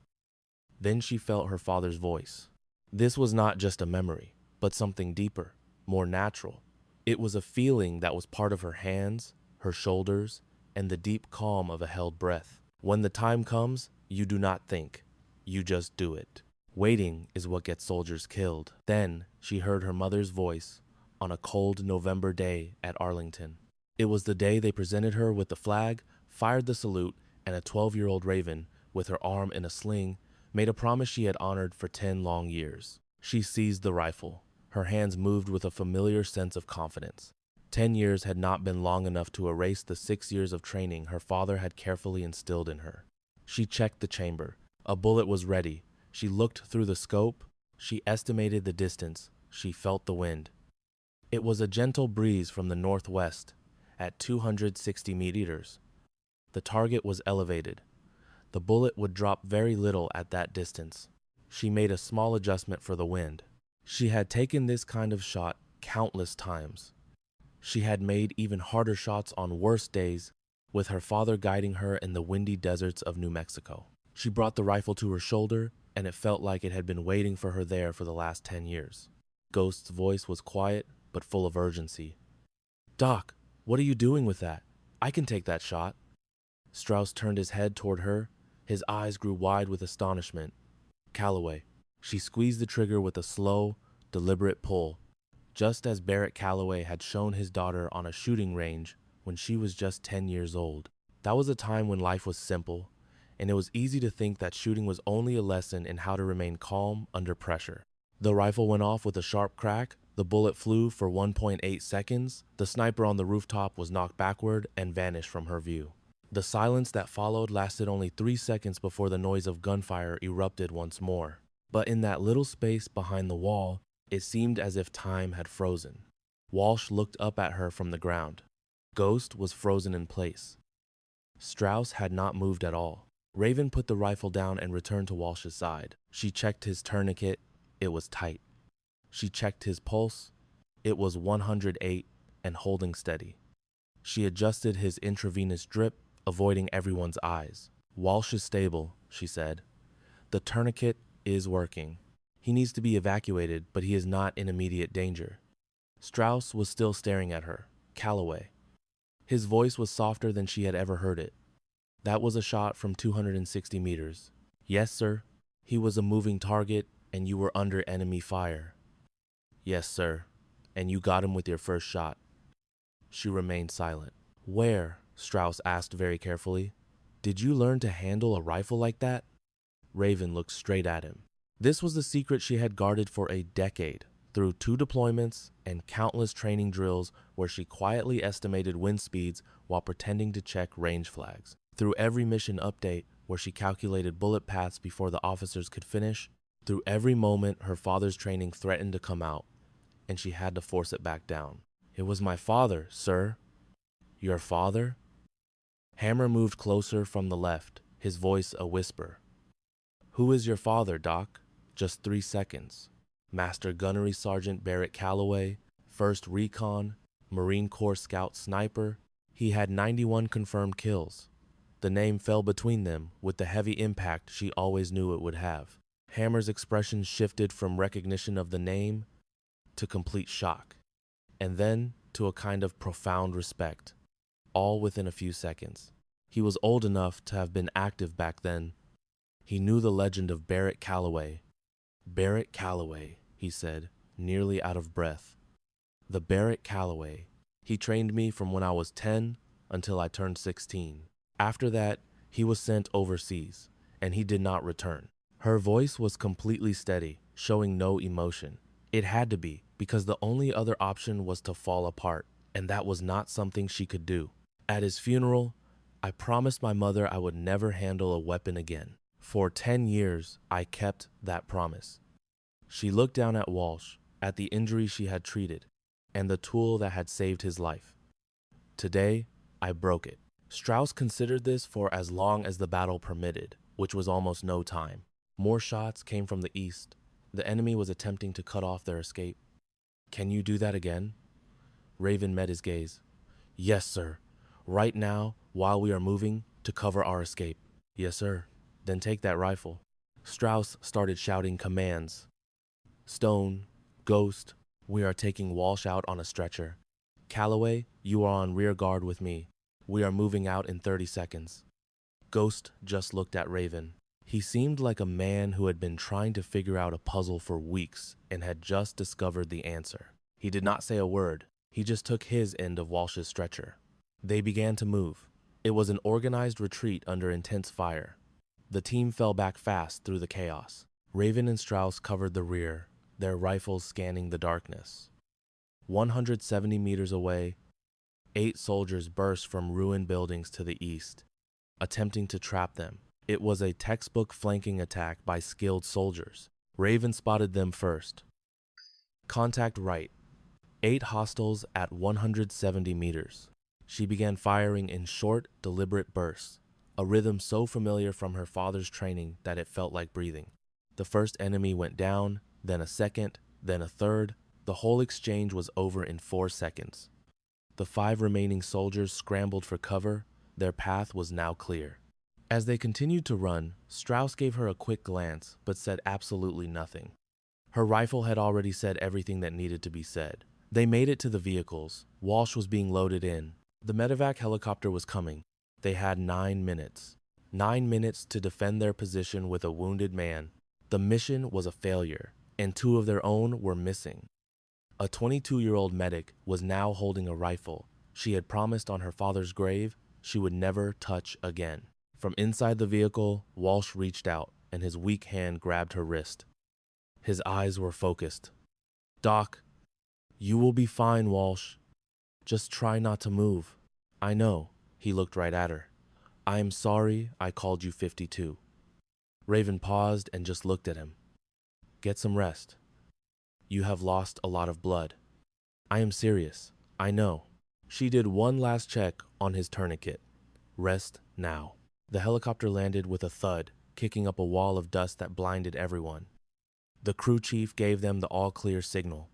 Then she felt her father's voice. This was not just a memory, but something deeper, more natural. It was a feeling that was part of her hands, her shoulders, and the deep calm of a held breath. When the time comes, you do not think. You just do it. Waiting is what gets soldiers killed. Then she heard her mother's voice on a cold November day at Arlington. It was the day they presented her with the flag, fired the salute, and a 12-year-old Raven, with her arm in a sling, made a promise she had honored for 10 long years. She seized the rifle. Her hands moved with a familiar sense of confidence. 10 years had not been long enough to erase the 6 years of training her father had carefully instilled in her. She checked the chamber. A bullet was ready. She looked through the scope. She estimated the distance. She felt the wind. It was a gentle breeze from the northwest at 260 meters. The target was elevated. The bullet would drop very little at that distance. She made a small adjustment for the wind. She had taken this kind of shot countless times. She had made even harder shots on worse days, with her father guiding her in the windy deserts of New Mexico. She brought the rifle to her shoulder, and it felt like it had been waiting for her there for the last 10 years. Ghost's voice was quiet, but full of urgency. "Doc, what are you doing with that? I can take that shot." Strauss turned his head toward her. His eyes grew wide with astonishment. "Calloway." She squeezed the trigger with a slow, deliberate pull, just as Barrett Calloway had shown his daughter on a shooting range when she was just 10 years old. That was a time when life was simple, and it was easy to think that shooting was only a lesson in how to remain calm under pressure. The rifle went off with a sharp crack. The bullet flew for 1.8 seconds. The sniper on the rooftop was knocked backward and vanished from her view. The silence that followed lasted only 3 seconds before the noise of gunfire erupted once more. But in that little space behind the wall, it seemed as if time had frozen. Walsh looked up at her from the ground. Ghost was frozen in place. Strauss had not moved at all. Raven put the rifle down and returned to Walsh's side. She checked his tourniquet. It was tight. She checked his pulse. It was 108 and holding steady. She adjusted his intravenous drip, avoiding everyone's eyes. "Walsh is stable," she said. "The tourniquet is working. He needs to be evacuated, but he is not in immediate danger." Strauss was still staring at her. "Calloway." His voice was softer than she had ever heard it. "That was a shot from 260 meters. Yes, sir. He was a moving target, and you were under enemy fire." "Yes, sir. And you got him with your first shot." She remained silent. "Where?" Strauss asked very carefully. "Did you learn to handle a rifle like that?" Raven looked straight at him. This was the secret she had guarded for a decade, through 2 deployments and countless training drills where she quietly estimated wind speeds while pretending to check range flags. Through every mission update where she calculated bullet paths before the officers could finish. Through every moment her father's training threatened to come out, and she had to force it back down. "It was my father, sir." "Your father?" Hammer moved closer from the left, his voice a whisper. "Who is your father, Doc?" Just 3 seconds. "Master Gunnery Sergeant Barrett Calloway, 1st Recon, Marine Corps Scout Sniper." He had 91 confirmed kills. The name fell between them with the heavy impact she always knew it would have. Hammer's expression shifted from recognition of the name to complete shock, and then to a kind of profound respect, all within a few seconds. He was old enough to have been active back then. He knew the legend of Barrett Calloway. "Barrett Calloway," he said, nearly out of breath. "The Barrett Calloway. He trained me from when I was 10 until I turned 16. After that, he was sent overseas, and he did not return." Her voice was completely steady, showing no emotion. It had to be, because the only other option was to fall apart, and that was not something she could do. At his funeral, I promised my mother I would never handle a weapon again. For 10 years, I kept that promise. She looked down at Walsh, at the injury she had treated, and the tool that had saved his life. Today, I broke it. Strauss considered this for as long as the battle permitted, which was almost no time. More shots came from the east. The enemy was attempting to cut off their escape. Can you do that again? Raven met his gaze. Yes, sir. Right now, while we are moving, to cover our escape. Yes, sir. Then take that rifle. Strauss started shouting commands. Stone, Ghost, we are taking Walsh out on a stretcher. Calloway, you are on rear guard with me. We are moving out in 30 seconds. Ghost just looked at Raven. He seemed like a man who had been trying to figure out a puzzle for weeks and had just discovered the answer. He did not say a word. He just took his end of Walsh's stretcher. They began to move. It was an organized retreat under intense fire. The team fell back fast through the chaos. Raven and Strauss covered the rear, their rifles scanning the darkness. 170 meters away, 8 soldiers burst from ruined buildings to the east, attempting to trap them. It was a textbook flanking attack by skilled soldiers. Raven spotted them first. Contact right. 8 hostiles at 170 meters. She began firing in short, deliberate bursts, a rhythm so familiar from her father's training that it felt like breathing. The first enemy went down, then a second, then a third. The whole exchange was over in 4 seconds. The 5 remaining soldiers scrambled for cover. Their path was now clear. As they continued to run, Strauss gave her a quick glance, but said absolutely nothing. Her rifle had already said everything that needed to be said. They made it to the vehicles. Walsh was being loaded in. The medevac helicopter was coming. They had 9 minutes. 9 minutes to defend their position with a wounded man. The mission was a failure, and 2 of their own were missing. A 22-year-old medic was now holding a rifle. She had promised on her father's grave she would never touch again. From inside the vehicle, Walsh reached out, and his weak hand grabbed her wrist. His eyes were focused. Doc, you will be fine, Walsh. Just try not to move. I know. He looked right at her. I am sorry I called you 52. Raven paused and just looked at him. Get some rest. You have lost a lot of blood. I am serious. I know. She did one last check on his tourniquet. Rest now. The helicopter landed with a thud, kicking up a wall of dust that blinded everyone. The crew chief gave them the all-clear signal.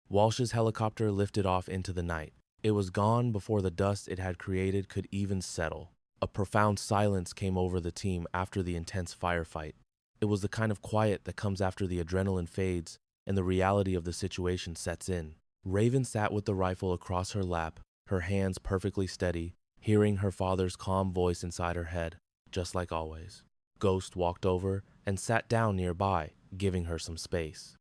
Walsh's helicopter lifted off into the night. It was gone before the dust it had created could even settle. A profound silence came over the team after the intense firefight. It was the kind of quiet that comes after the adrenaline fades and the reality of the situation sets in. Raven sat with the rifle across her lap, her hands perfectly steady, hearing her father's calm voice inside her head, just like always. Ghost walked over and sat down nearby, giving her some space.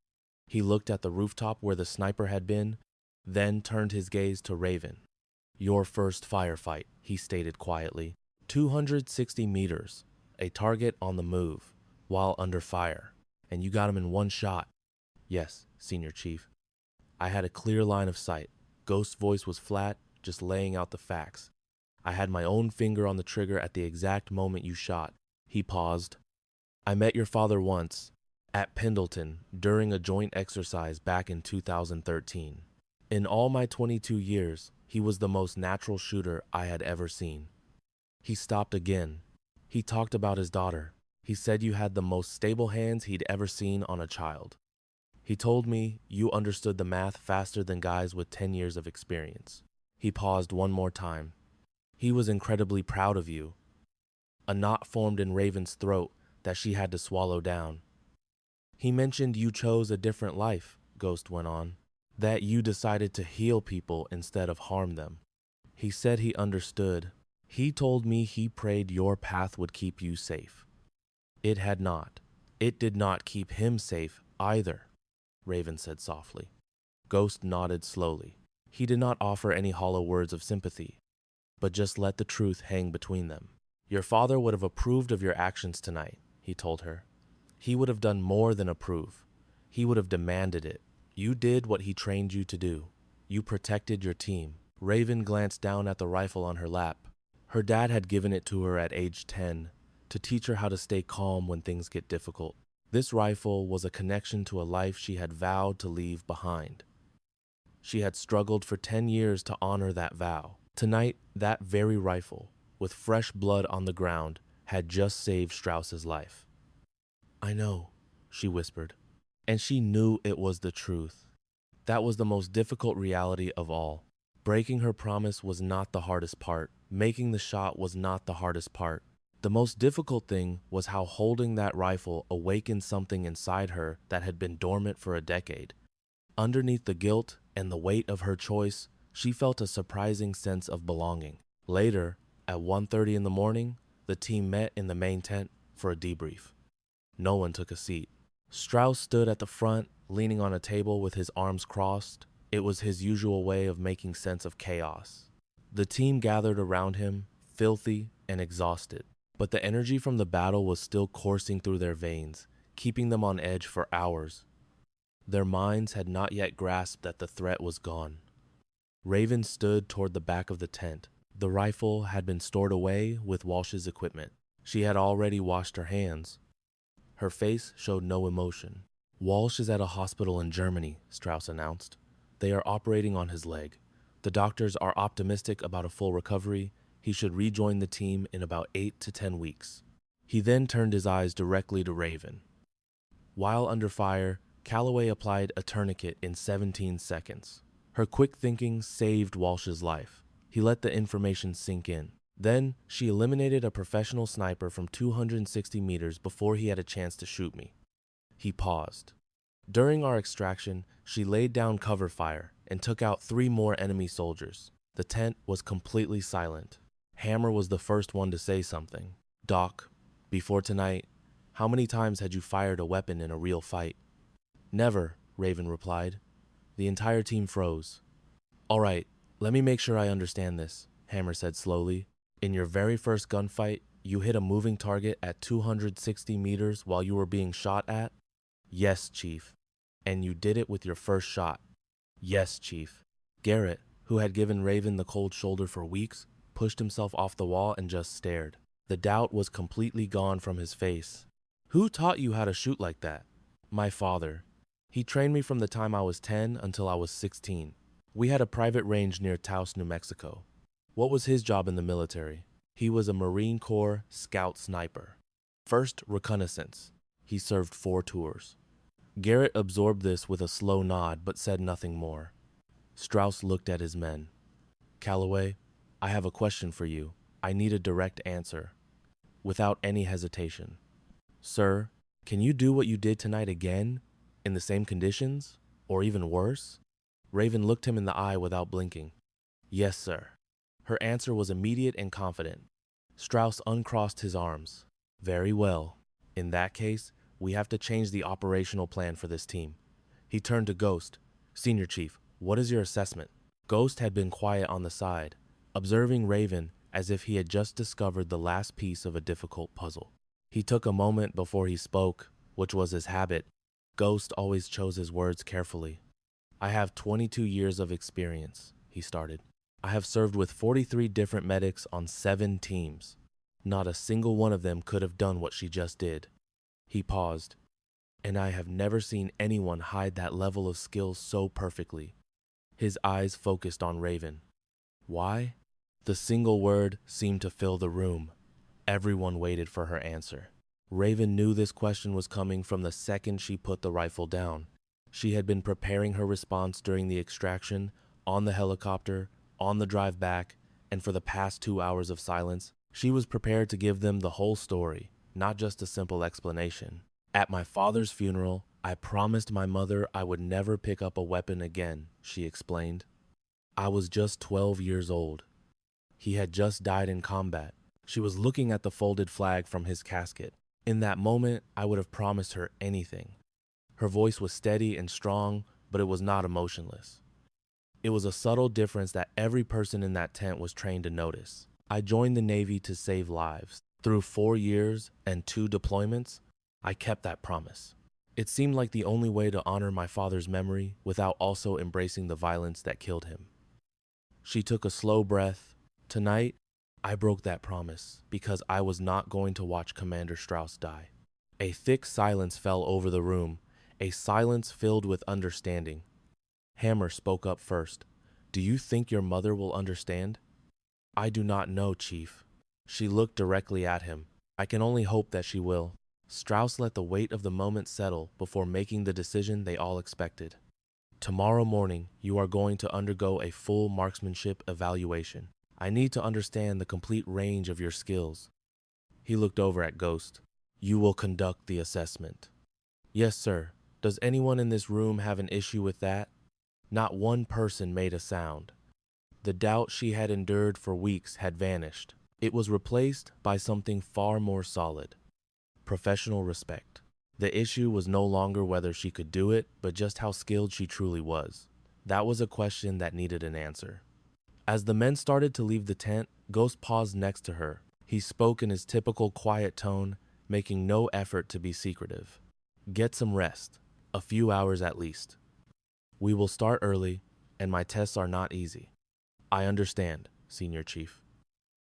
He looked at the rooftop where the sniper had been, then turned his gaze to Raven. Your first firefight, he stated quietly. 260 meters, a target on the move, while under fire, and you got him in one shot. Yes, Senior Chief. I had a clear line of sight. Ghost's voice was flat, just laying out the facts. I had my own finger on the trigger at the exact moment you shot. He paused. I met your father once, at Pendleton, during a joint exercise back in 2013. In all my 22 years, he was the most natural shooter I had ever seen. He stopped again. He talked about his daughter. He said you had the most stable hands he'd ever seen on a child. He told me you understood the math faster than guys with 10 years of experience. He paused one more time. He was incredibly proud of you. A knot formed in Raven's throat that she had to swallow down. He mentioned you chose a different life, Ghost went on, that you decided to heal people instead of harm them. He said he understood. He told me he prayed your path would keep you safe. It had not. It did not keep him safe either, Raven said softly. Ghost nodded slowly. He did not offer any hollow words of sympathy, but just let the truth hang between them. Your father would have approved of your actions tonight, he told her. He would have done more than approve. He would have demanded it. You did what he trained you to do. You protected your team. Raven glanced down at the rifle on her lap. Her dad had given it to her at age 10 to teach her how to stay calm when things get difficult. This rifle was a connection to a life she had vowed to leave behind. She had struggled for 10 years to honor that vow. Tonight, that very rifle, with fresh blood on the ground, had just saved Strauss's life. I know, she whispered, and she knew it was the truth. That was the most difficult reality of all. Breaking her promise was not the hardest part. Making the shot was not the hardest part. The most difficult thing was how holding that rifle awakened something inside her that had been dormant for a decade. Underneath the guilt and the weight of her choice, she felt a surprising sense of belonging. Later, at 1:30 in the morning, the team met in the main tent for a debrief. No one took a seat. Strauss stood at the front, leaning on a table with his arms crossed. It was his usual way of making sense of chaos. The team gathered around him, filthy and exhausted. But the energy from the battle was still coursing through their veins, keeping them on edge for hours. Their minds had not yet grasped that the threat was gone. Raven stood toward the back of the tent. The rifle had been stored away with Walsh's equipment. She had already washed her hands. Her face showed no emotion. Walsh is at a hospital in Germany, Strauss announced. They are operating on his leg. The doctors are optimistic about a full recovery. He should rejoin the team in about 8 to 10 weeks. He then turned his eyes directly to Raven. While under fire, Calloway applied a tourniquet in 17 seconds. Her quick thinking saved Walsh's life. He let the information sink in. Then, she eliminated a professional sniper from 260 meters before he had a chance to shoot me. He paused. During our extraction, she laid down cover fire and took out 3 more enemy soldiers. The tent was completely silent. Hammer was the first one to say something. Doc, before tonight, how many times had you fired a weapon in a real fight? Never, Raven replied. The entire team froze. All right, let me make sure I understand this, Hammer said slowly. In your very first gunfight, you hit a moving target at 260 meters while you were being shot at? Yes, Chief. And you did it with your first shot? Yes, Chief. Garrett, who had given Raven the cold shoulder for weeks, pushed himself off the wall and just stared. The doubt was completely gone from his face. Who taught you how to shoot like that? My father. He trained me from the time I was 10 until I was 16. We had a private range near Taos, New Mexico. What was his job in the military? He was a Marine Corps scout sniper. First, reconnaissance. He served 4 tours. Garrett absorbed this with a slow nod but said nothing more. Strauss looked at his men. Calloway, I have a question for you. I need a direct answer. Without any hesitation. Sir, can you do what you did tonight again? In the same conditions? Or even worse? Raven looked him in the eye without blinking. Yes, sir. Her answer was immediate and confident. Strauss uncrossed his arms. Very well. In that case, we have to change the operational plan for this team. He turned to Ghost. Senior Chief, what is your assessment? Ghost had been quiet on the side, observing Raven as if he had just discovered the last piece of a difficult puzzle. He took a moment before he spoke, which was his habit. Ghost always chose his words carefully. I have 22 years of experience, he started. I have served with 43 different medics on 7 teams. Not a single one of them could have done what she just did. He paused. And I have never seen anyone hide that level of skill so perfectly. His eyes focused on Raven. Why? The single word seemed to fill the room. Everyone waited for her answer. Raven knew this question was coming from the second she put the rifle down. She had been preparing her response during the extraction, on the helicopter, on the drive back, and for the past 2 hours of silence, she was prepared to give them the whole story, not just a simple explanation. At my father's funeral, I promised my mother I would never pick up a weapon again, she explained. I was just 12 years old. He had just died in combat. She was looking at the folded flag from his casket. In that moment, I would have promised her anything. Her voice was steady and strong, but it was not emotionless. It was a subtle difference that every person in that tent was trained to notice. I joined the Navy to save lives. Through 4 years and 2 deployments, I kept that promise. It seemed like the only way to honor my father's memory without also embracing the violence that killed him. She took a slow breath. Tonight, I broke that promise because I was not going to watch Commander Strauss die. A thick silence fell over the room, a silence filled with understanding. Hammer spoke up first. Do you think your mother will understand? I do not know, Chief. She looked directly at him. I can only hope that she will. Strauss let the weight of the moment settle before making the decision they all expected. Tomorrow morning, you are going to undergo a full marksmanship evaluation. I need to understand the complete range of your skills. He looked over at Ghost. You will conduct the assessment. Yes, sir. Does anyone in this room have an issue with that? Not one person made a sound. The doubt she had endured for weeks had vanished. It was replaced by something far more solid. Professional respect. The issue was no longer whether she could do it, but just how skilled she truly was. That was a question that needed an answer. As the men started to leave the tent, Ghost paused next to her. He spoke in his typical quiet tone, making no effort to be secretive. Get some rest, a few hours at least. We will start early, and my tests are not easy. I understand, Senior Chief.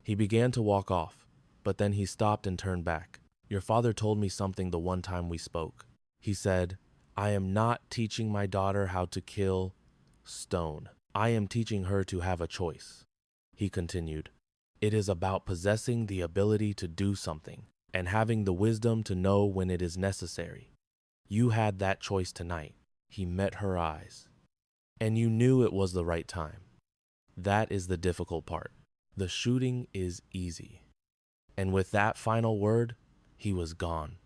He began to walk off, but then he stopped and turned back. Your father told me something the one time we spoke. He said, I am not teaching my daughter how to kill stone. I am teaching her to have a choice. He continued, it is about possessing the ability to do something and having the wisdom to know when it is necessary. You had that choice tonight. He met her eyes. And you knew it was the right time. That is the difficult part. The shooting is easy. And with that final word, he was gone.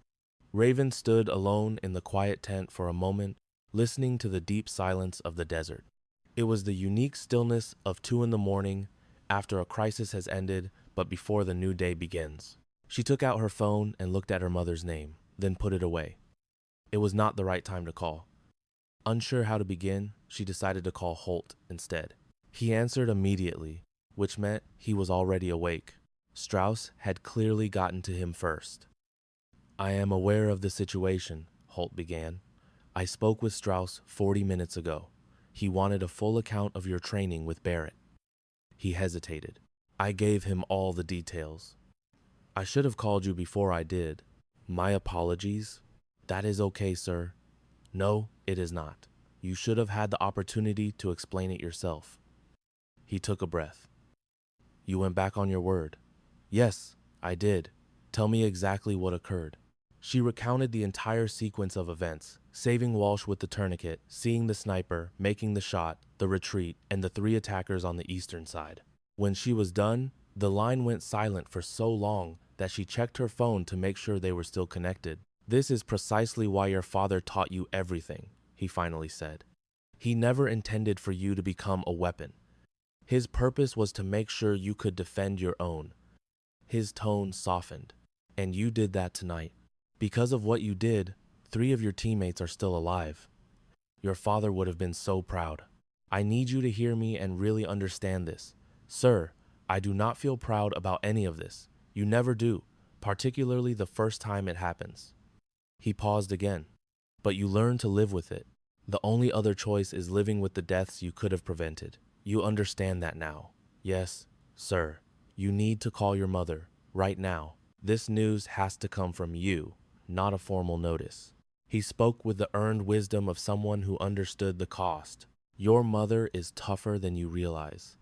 Raven stood alone in the quiet tent for a moment, listening to the deep silence of the desert. It was the unique stillness of 2 a.m, after a crisis has ended, but before the new day begins. She took out her phone and looked at her mother's name, then put it away. It was not the right time to call. Unsure how to begin, she decided to call Holt instead. He answered immediately, which meant he was already awake. Strauss had clearly gotten to him first. I am aware of the situation, Holt began. I spoke with Strauss 40 minutes ago. He wanted a full account of your training with Barrett. He hesitated. I gave him all the details. I should have called you before I did. My apologies. That is okay, sir. No, it is not. You should have had the opportunity to explain it yourself. He took a breath. You went back on your word. Yes, I did. Tell me exactly what occurred. She recounted the entire sequence of events, saving Walsh with the tourniquet, seeing the sniper, making the shot, the retreat, and the 3 attackers on the eastern side. When she was done, the line went silent for so long that she checked her phone to make sure they were still connected. This is precisely why your father taught you everything, he finally said. He never intended for you to become a weapon. His purpose was to make sure you could defend your own. His tone softened, and you did that tonight. Because of what you did, 3 of your teammates are still alive. Your father would have been so proud. I need you to hear me and really understand this. Sir, I do not feel proud about any of this. You never do, particularly the first time it happens. He paused again. But you learn to live with it. The only other choice is living with the deaths you could have prevented. You understand that now. Yes, sir. You need to call your mother, right now. This news has to come from you, not a formal notice. He spoke with the earned wisdom of someone who understood the cost. Your mother is tougher than you realize.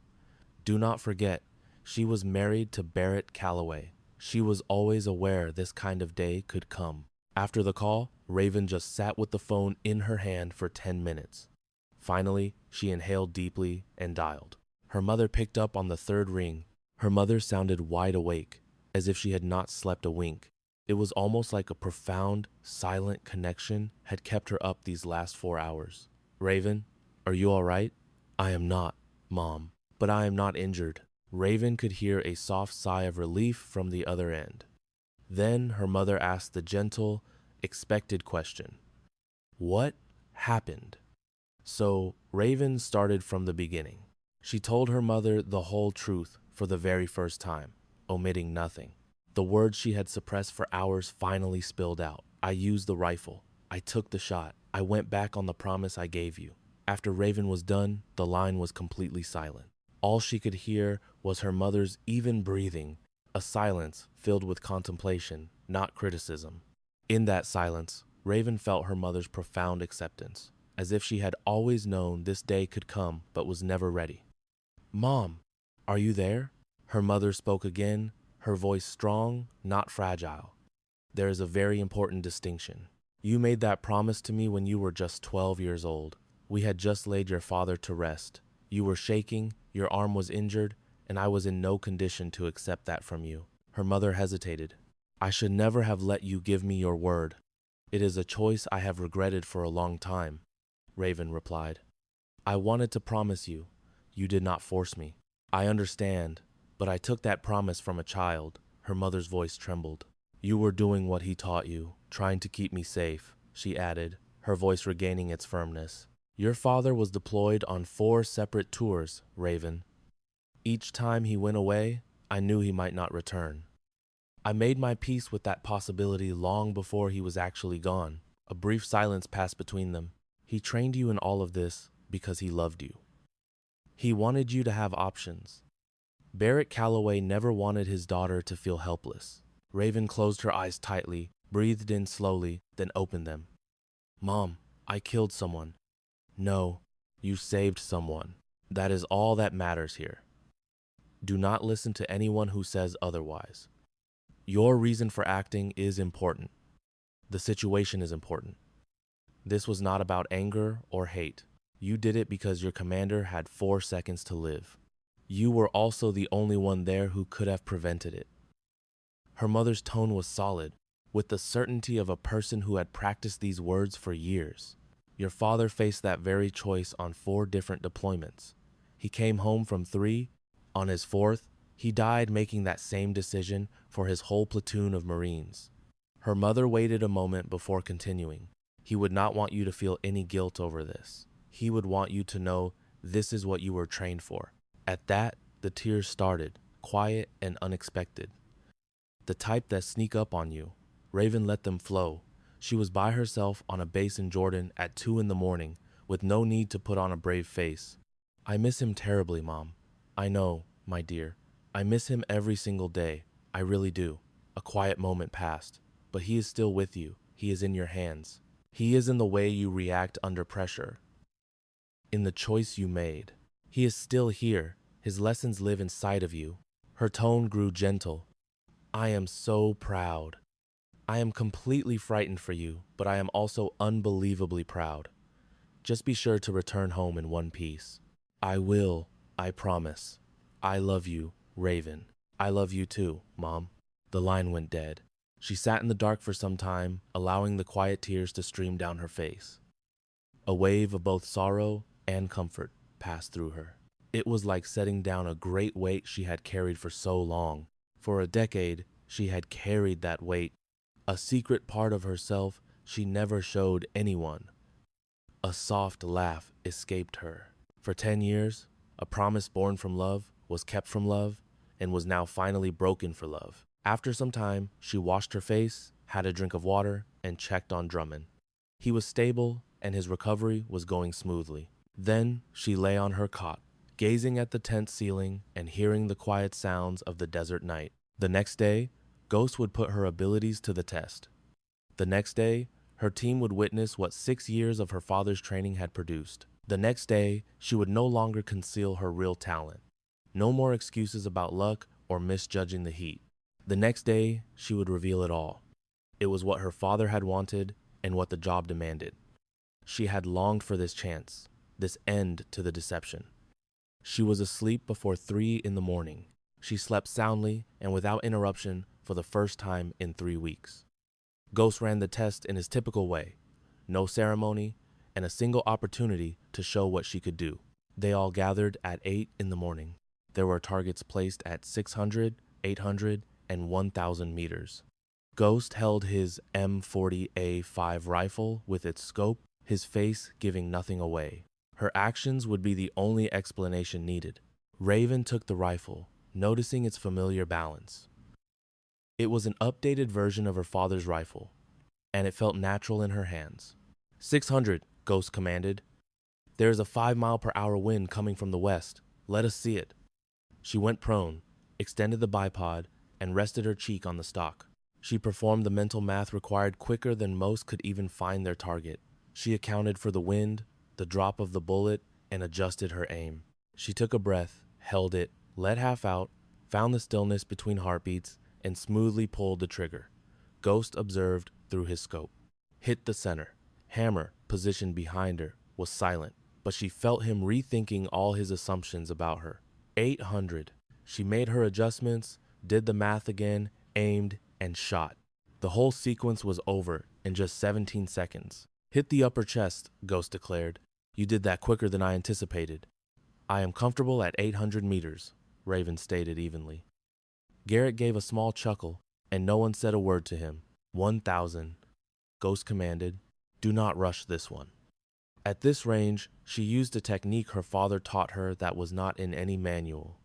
Do not forget, she was married to Barrett Calloway. She was always aware this kind of day could come. After the call, Raven just sat with the phone in her hand for 10 minutes. Finally, she inhaled deeply and dialed. Her mother picked up on the 3rd ring. Her mother sounded wide awake, as if she had not slept a wink. It was almost like a profound, silent connection had kept her up these last 4 hours. Raven, are you all right? I am not, Mom, but I am not injured. Raven could hear a soft sigh of relief from the other end. Then her mother asked the gentle, expected question. What happened? So Raven started from the beginning. She told her mother the whole truth for the very first time, omitting nothing. The words she had suppressed for hours finally spilled out. I used the rifle. I took the shot. I went back on the promise I gave you. After Raven was done, the line was completely silent. All she could hear was her mother's even breathing, a silence filled with contemplation, not criticism. In that silence, Raven felt her mother's profound acceptance, as if she had always known this day could come but was never ready. "Mom, are you there?" Her mother spoke again, her voice strong, not fragile. "There is a very important distinction. You made that promise to me when you were just 12 years old. We had just laid your father to rest. You were shaking, your arm was injured, and I was in no condition to accept that from you." Her mother hesitated. "I should never have let you give me your word. It is a choice I have regretted for a long time," Raven replied. "I wanted to promise you. You did not force me. I understand, but I took that promise from a child." Her mother's voice trembled. "You were doing what he taught you, trying to keep me safe," she added, her voice regaining its firmness. "Your father was deployed on 4 separate tours, Raven. Each time he went away, I knew he might not return. I made my peace with that possibility long before he was actually gone." A brief silence passed between them. "He trained you in all of this because he loved you. He wanted you to have options." Barrett Calloway never wanted his daughter to feel helpless. Raven closed her eyes tightly, breathed in slowly, then opened them. "Mom, I killed someone." "No, you saved someone. That is all that matters here. Do not listen to anyone who says otherwise. Your reason for acting is important. The situation is important. This was not about anger or hate. You did it because your commander had 4 seconds to live. You were also the only one there who could have prevented it." Her mother's tone was solid, with the certainty of a person who had practiced these words for years. "Your father faced that very choice on 4 different deployments. He came home from 3. On his 4th, he died making that same decision for his whole platoon of Marines." Her mother waited a moment before continuing. "He would not want you to feel any guilt over this. He would want you to know this is what you were trained for." At that, the tears started, quiet and unexpected. The type that sneak up on you. Raven let them flow. She was by herself on a base in Jordan at 2 in the morning, with no need to put on a brave face. "I miss him terribly, Mom. I know, my dear. I miss him every single day. I really do." A quiet moment passed. "But he is still with you. He is in your hands. He is in the way you react under pressure, in the choice you made. He is still here. His lessons live inside of you." Her tone grew gentle. "I am so proud. I am completely frightened for you, but I am also unbelievably proud. Just be sure to return home in one piece." "I will, I promise. I love you, Raven." "I love you too, Mom." The line went dead. She sat in the dark for some time, allowing the quiet tears to stream down her face. A wave of both sorrow and comfort passed through her. It was like setting down a great weight she had carried for so long. For a decade, she had carried that weight, a secret part of herself she never showed anyone. A soft laugh escaped her. For 10 years, a promise born from love was kept from love and was now finally broken for love. After some time, she washed her face, had a drink of water, and checked on Drummond. He was stable, and his recovery was going smoothly. Then she lay on her cot, gazing at the tent ceiling and hearing the quiet sounds of the desert night. The next day, Ghost would put her abilities to the test. The next day, her team would witness what 6 years of her father's training had produced. The next day, she would no longer conceal her real talent. No more excuses about luck or misjudging the heat. The next day, she would reveal it all. It was what her father had wanted and what the job demanded. She had longed for this chance, this end to the deception. She was asleep before 3 in the morning. She slept soundly and without interruption for the first time in 3 weeks. Ghost ran the test in his typical way. No ceremony, and a single opportunity to show what she could do. They all gathered at 8 in the morning. There were targets placed at 600, 800, and 1,000 meters. Ghost held his M40A5 rifle with its scope, his face giving nothing away. Her actions would be the only explanation needed. Raven took the rifle, noticing its familiar balance. It was an updated version of her father's rifle. and it felt natural in her hands. 600, Ghost commanded. There is a 5-mile-per-hour wind coming from the west. Let us see it. She went prone, extended the bipod, and rested her cheek on the stock. She performed the mental math required quicker than most could even find their target. She accounted for the wind, the drop of the bullet, and adjusted her aim. She took a breath, held it, let half out, found the stillness between heartbeats, and smoothly pulled the trigger. Ghost observed through his scope. Hit the center. Hammer, positioned behind her, was silent, but she felt him rethinking all his assumptions about her. 800. She made her adjustments, did the math again, aimed, and shot. The whole sequence was over in just 17 seconds. Hit the upper chest, Ghost declared. You did that quicker than I anticipated. I am comfortable at 800 meters, Raven stated evenly. Garrett gave a small chuckle, and no one said a word to him. 1,000, Ghost commanded. Do not rush this one. At this range, she used a technique her father taught her that was not in any manual.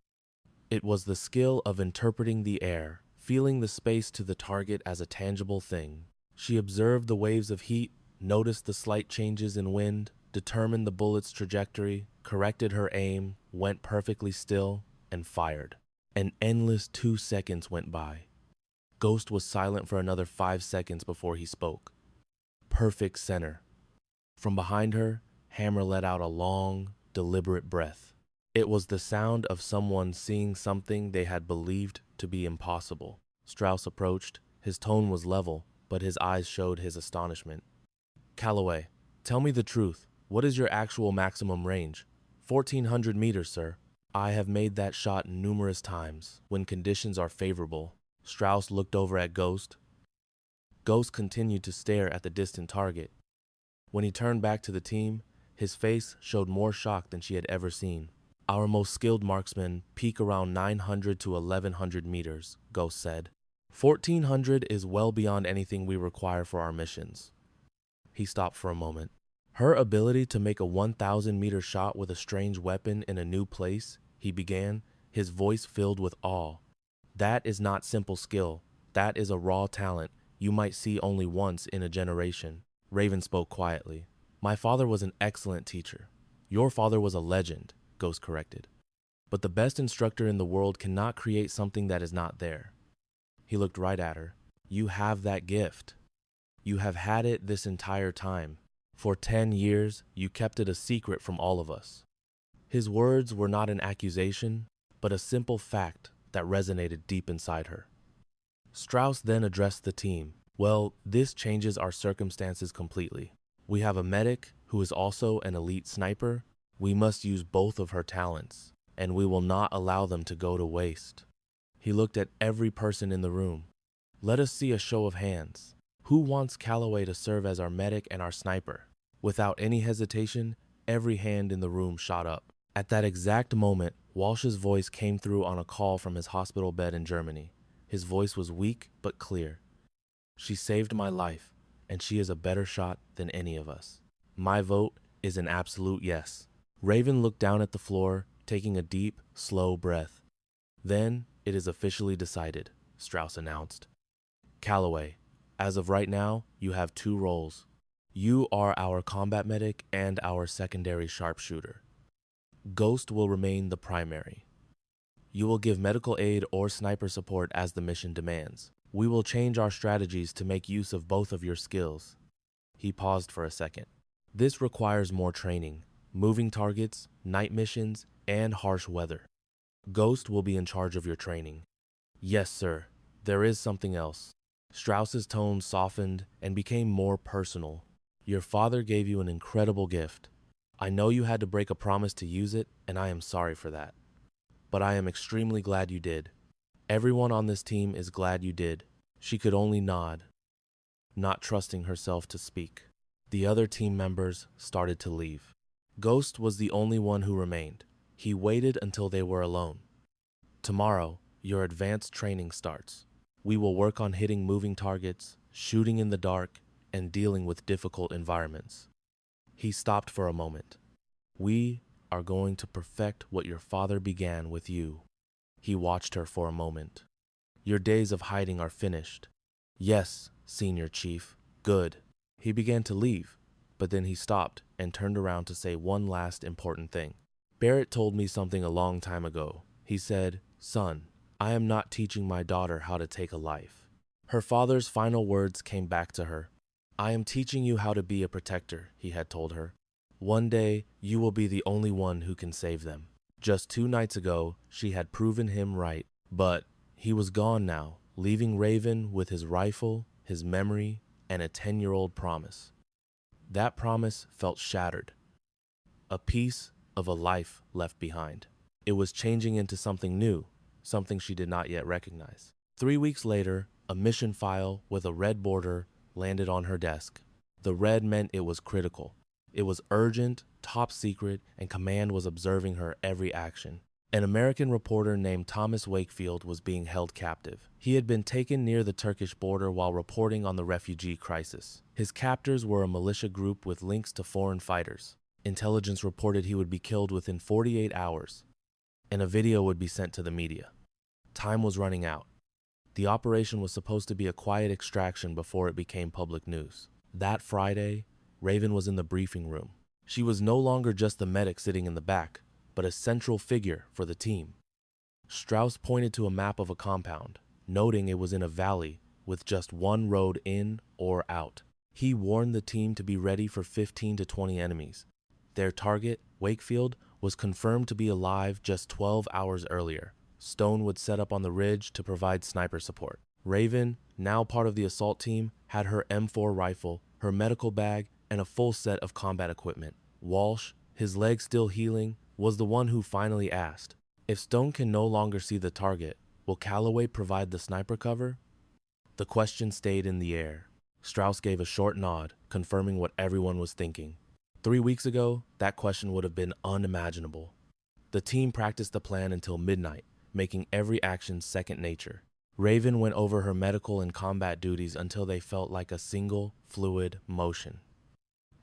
It was the skill of interpreting the air, feeling the space to the target as a tangible thing. She observed the waves of heat, noticed the slight changes in wind, determined the bullet's trajectory, corrected her aim, went perfectly still, and fired. An endless 2 seconds went by. Ghost was silent for another 5 seconds before he spoke. Perfect center. From behind her, Hammer let out a long, deliberate breath. It was the sound of someone seeing something they had believed to be impossible. Strauss approached. His tone was level, but his eyes showed his astonishment. Calloway, tell me the truth. What is your actual maximum range? 1,400 meters, sir. I have made that shot numerous times, when conditions are favorable. Strauss looked over at Ghost. Ghost continued to stare at the distant target. When he turned back to the team, his face showed more shock than she had ever seen. Our most skilled marksmen peak around 900 to 1,100 meters, Ghost said. 1,400 is well beyond anything we require for our missions. He stopped for a moment. Her ability to make a 1,000-meter shot with a strange weapon in a new place, he began, his voice filled with awe. That is not simple skill. That is a raw talent you might see only once in a generation. Raven spoke quietly. My father was an excellent teacher. Your father was a legend, Ghost corrected. But the best instructor in the world cannot create something that is not there. He looked right at her. You have that gift. You have had it this entire time. For 10 years, you kept it a secret from all of us. His words were not an accusation, but a simple fact that resonated deep inside her. Strauss then addressed the team. Well, this changes our circumstances completely. We have a medic who is also an elite sniper. We must use both of her talents, and we will not allow them to go to waste. He looked at every person in the room. Let us see a show of hands. Who wants Calloway to serve as our medic and our sniper? Without any hesitation, every hand in the room shot up. At that exact moment, Walsh's voice came through on a call from his hospital bed in Germany. His voice was weak but clear. She saved my life, and she is a better shot than any of us. My vote is an absolute yes. Raven looked down at the floor, taking a deep, slow breath. Then, it is officially decided, Strauss announced. Calloway, as of right now, you have 2 roles. You are our combat medic and our secondary sharpshooter. Ghost will remain the primary. You will give medical aid or sniper support as the mission demands. We will change our strategies to make use of both of your skills. He paused for a second. This requires more training, moving targets, night missions, and harsh weather. Ghost will be in charge of your training. Yes, sir. There is something else. Strauss's tone softened and became more personal. Your father gave you an incredible gift. I know you had to break a promise to use it, and I am sorry for that. But I am extremely glad you did. Everyone on this team is glad you did. She could only nod, not trusting herself to speak. The other team members started to leave. Ghost was the only one who remained. He waited until they were alone. Tomorrow, your advanced training starts. We will work on hitting moving targets, shooting in the dark, and dealing with difficult environments. He stopped for a moment. We are going to perfect what your father began with you. He watched her for a moment. Your days of hiding are finished. Yes, Senior Chief, Good. He began to leave, but then he stopped and turned around to say one last important thing. Barrett told me something a long time ago. He said, "Son, I am not teaching my daughter how to take a life." Her father's final words came back to her. "I am teaching you how to be a protector," he had told her. "One day, you will be the only one who can save them." Just 2 nights ago, she had proven him right, but he was gone now, leaving Raven with his rifle, his memory, and a 10-year-old promise. That promise felt shattered. A piece of a life left behind. It was changing into something new, something she did not yet recognize. 3 weeks later, a mission file with a red border landed on her desk. The red meant it was critical. It was urgent, top secret, and command was observing her every action. An American reporter named Thomas Wakefield was being held captive. He had been taken near the Turkish border while reporting on the refugee crisis. His captors were a militia group with links to foreign fighters. Intelligence reported he would be killed within 48 hours, and a video would be sent to the media. Time was running out. The operation was supposed to be a quiet extraction before it became public news. That Friday, Raven was in the briefing room. She was no longer just the medic sitting in the back, but a central figure for the team. Strauss pointed to a map of a compound, noting it was in a valley with just one road in or out. He warned the team to be ready for 15 to 20 enemies. Their target, Wakefield, was confirmed to be alive just 12 hours earlier. Stone would set up on the ridge to provide sniper support. Raven, now part of the assault team, had her M4 rifle, her medical bag, and a full set of combat equipment. Walsh, his leg still healing, was the one who finally asked, "If Stone can no longer see the target, will Calloway provide the sniper cover?" The question stayed in the air. Strauss gave a short nod, confirming what everyone was thinking. 3 weeks ago, that question would have been unimaginable. The team practiced the plan until midnight, making every action second nature. Raven went over her medical and combat duties until they felt like a single, fluid motion.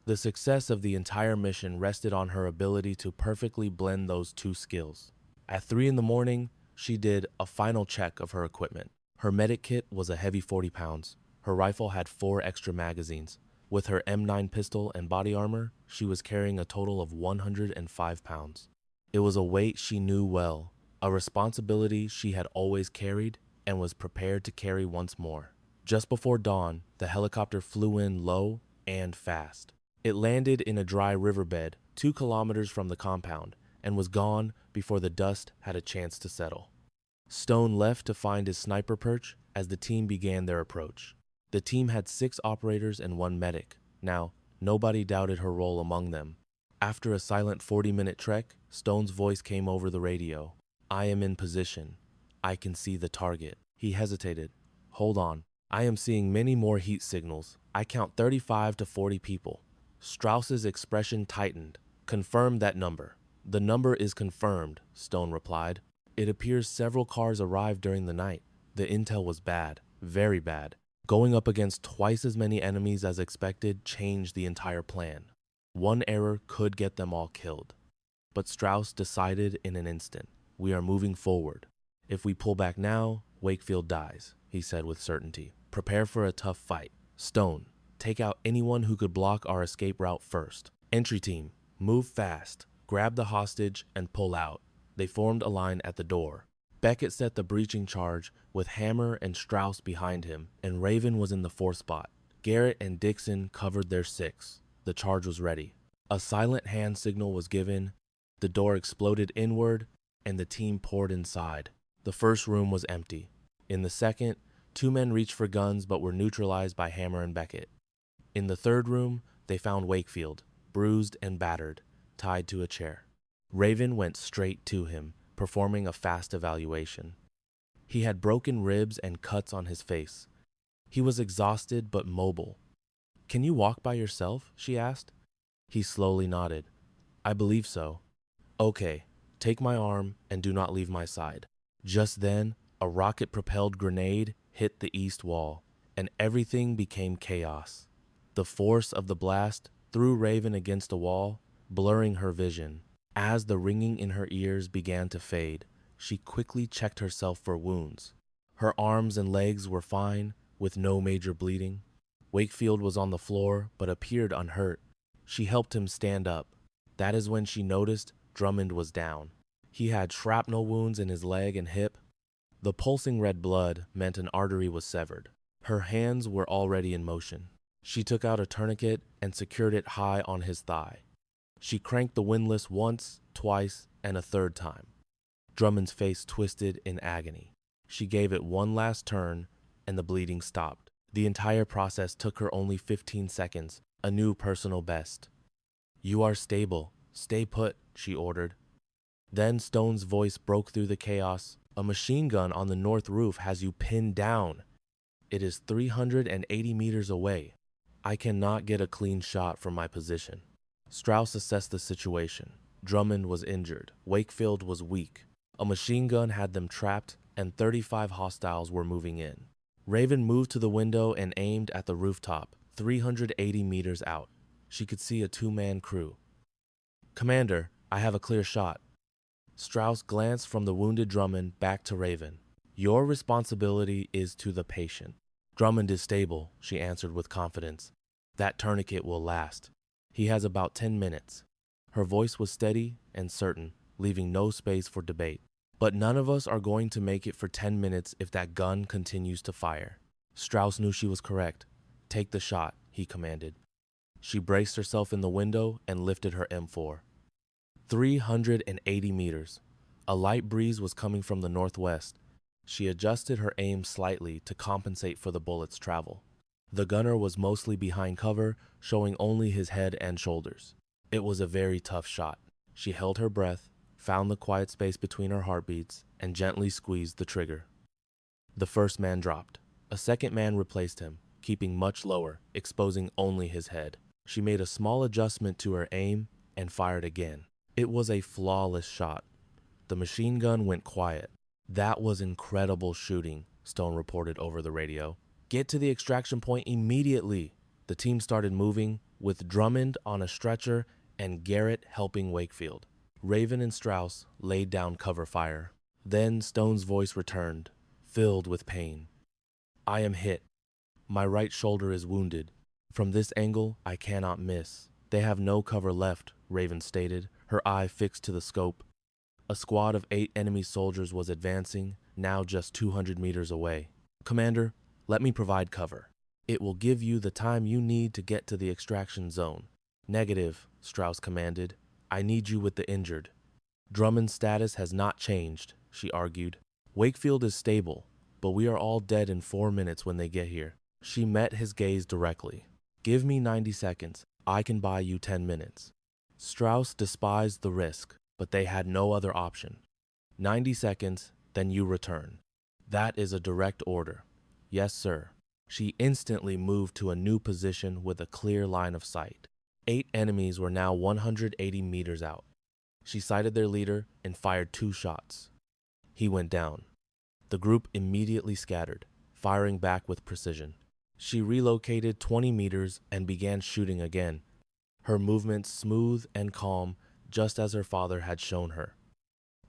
The success of the entire mission rested on her ability to perfectly blend those two skills. At 3 in the morning, she did a final check of her equipment. Her medic kit was a heavy 40 pounds. Her rifle had 4 extra magazines. With her M9 pistol and body armor, she was carrying a total of 105 pounds. It was a weight she knew well, a responsibility she had always carried and was prepared to carry once more. Just before dawn, the helicopter flew in low and fast. It landed in a dry riverbed 2 kilometers from the compound and was gone before the dust had a chance to settle. Stone left to find his sniper perch as the team began their approach. The team had 6 operators and 1 medic. Now, nobody doubted her role among them. After a silent 40-minute trek, Stone's voice came over the radio. "I am in position. I can see the target." He hesitated. "Hold on. I am seeing many more heat signals. I count 35 to 40 people." Strauss's expression tightened. "Confirm that number." "The number is confirmed," Stone replied. "It appears several cars arrived during the night. The intel was bad, very bad. Going up against twice as many enemies as expected changed the entire plan. One error could get them all killed." But Strauss decided in an instant. "We are moving forward. If we pull back now, Wakefield dies," he said with certainty. "Prepare for a tough fight. Stone, take out anyone who could block our escape route first. Entry team, move fast, grab the hostage, and pull out." They formed a line at the door. Beckett set the breaching charge with Hammer and Strauss behind him, and Raven was in the 4th spot. Garrett and Dixon covered their 6. The charge was ready. A silent hand signal was given, the door exploded inward, and the team poured inside. The first room was empty. In the second, 2 men reached for guns but were neutralized by Hammer and Beckett. In the third room, they found Wakefield, bruised and battered, tied to a chair. Raven went straight to him, performing a fast evaluation. He had broken ribs and cuts on his face. He was exhausted but mobile. "Can you walk by yourself?" she asked. He slowly nodded. "I believe so." "Okay, take my arm and do not leave my side." Just then, a rocket-propelled grenade hit the east wall, and everything became chaos. The force of the blast threw Raven against a wall, blurring her vision. As the ringing in her ears began to fade, she quickly checked herself for wounds. Her arms and legs were fine, with no major bleeding. Wakefield was on the floor but appeared unhurt. She helped him stand up. That is when she noticed Drummond was down. He had shrapnel wounds in his leg and hip. The pulsing red blood meant an artery was severed. Her hands were already in motion. She took out a tourniquet and secured it high on his thigh. She cranked the windlass once, twice, and a third time. Drummond's face twisted in agony. She gave it one last turn, and the bleeding stopped. The entire process took her only 15 seconds, a new personal best. "You are stable. Stay put," she ordered. Then Stone's voice broke through the chaos. "A machine gun on the north roof has you pinned down. It is 380 meters away. I cannot get a clean shot from my position." Strauss assessed the situation. Drummond was injured. Wakefield was weak. A machine gun had them trapped, and 35 hostiles were moving in. Raven moved to the window and aimed at the rooftop, 380 meters out. She could see a two-man crew. "Commander, I have a clear shot." Strauss glanced from the wounded Drummond back to Raven. "Your responsibility is to the patient." "Drummond is stable," she answered with confidence. "That tourniquet will last. He has about 10 minutes. Her voice was steady and certain, leaving no space for debate. "But none of us are going to make it for 10 minutes if that gun continues to fire." Strauss knew she was correct. "Take the shot," he commanded. She braced herself in the window and lifted her M4. 380 meters. A light breeze was coming from the northwest. She adjusted her aim slightly to compensate for the bullet's travel. The gunner was mostly behind cover, showing only his head and shoulders. It was a very tough shot. She held her breath, found the quiet space between her heartbeats, and gently squeezed the trigger. The first man dropped. A second man replaced him, keeping much lower, exposing only his head. She made a small adjustment to her aim and fired again. It was a flawless shot. The machine gun went quiet. "That was incredible shooting," Stone reported over the radio. "Get to the extraction point immediately." The team started moving, with Drummond on a stretcher and Garrett helping Wakefield. Raven and Strauss laid down cover fire. Then Stone's voice returned, filled with pain. "I am hit. My right shoulder is wounded. From this angle, I cannot miss." "They have no cover left," Raven stated, her eye fixed to the scope. A squad of 8 enemy soldiers was advancing, now just 200 meters away. "Commander, let me provide cover. It will give you the time you need to get to the extraction zone." "Negative," Strauss commanded. "I need you with the injured." "Drummond's status has not changed," she argued. "Wakefield is stable, but we are all dead in 4 minutes when they get here." She met his gaze directly. "Give me 90 seconds. I can buy you 10 minutes." Strauss despised the risk, but they had no other option. 90 seconds, then you return." "That is a direct order." "Yes, sir." She instantly moved to a new position with a clear line of sight. 8 enemies were now 180 meters out. She sighted their leader and fired 2 shots. He went down. The group immediately scattered, firing back with precision. She relocated 20 meters and began shooting again, her movements smooth and calm, just as her father had shown her.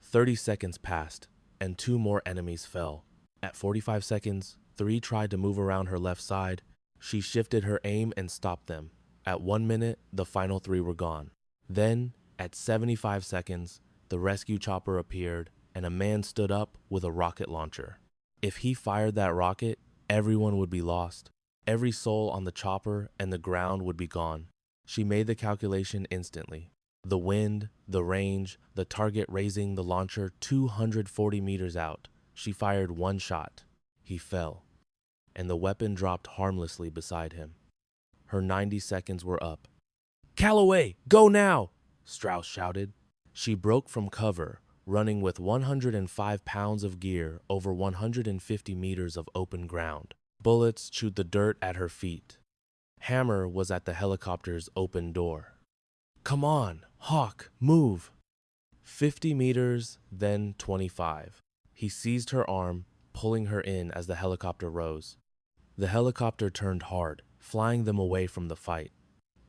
30 seconds passed, and 2 more enemies fell. At 45 seconds, 3 tried to move around her left side. She shifted her aim and stopped them. At 1 minute, the final 3 were gone. Then, at 75 seconds, the rescue chopper appeared, and a man stood up with a rocket launcher. If he fired that rocket, everyone would be lost. Every soul on the chopper and the ground would be gone. She made the calculation instantly. The wind, the range, the target raising the launcher 240 meters out. She fired 1 shot. He fell, and the weapon dropped harmlessly beside him. Her 90 seconds were up. "Calloway, go now!" Strauss shouted. She broke from cover, running with 105 pounds of gear over 150 meters of open ground. Bullets chewed the dirt at her feet. Hammer was at the helicopter's open door. "Come on, Hawk, move!" 50 meters, then 25. He seized her arm, pulling her in as the helicopter rose. The helicopter turned hard, flying them away from the fight.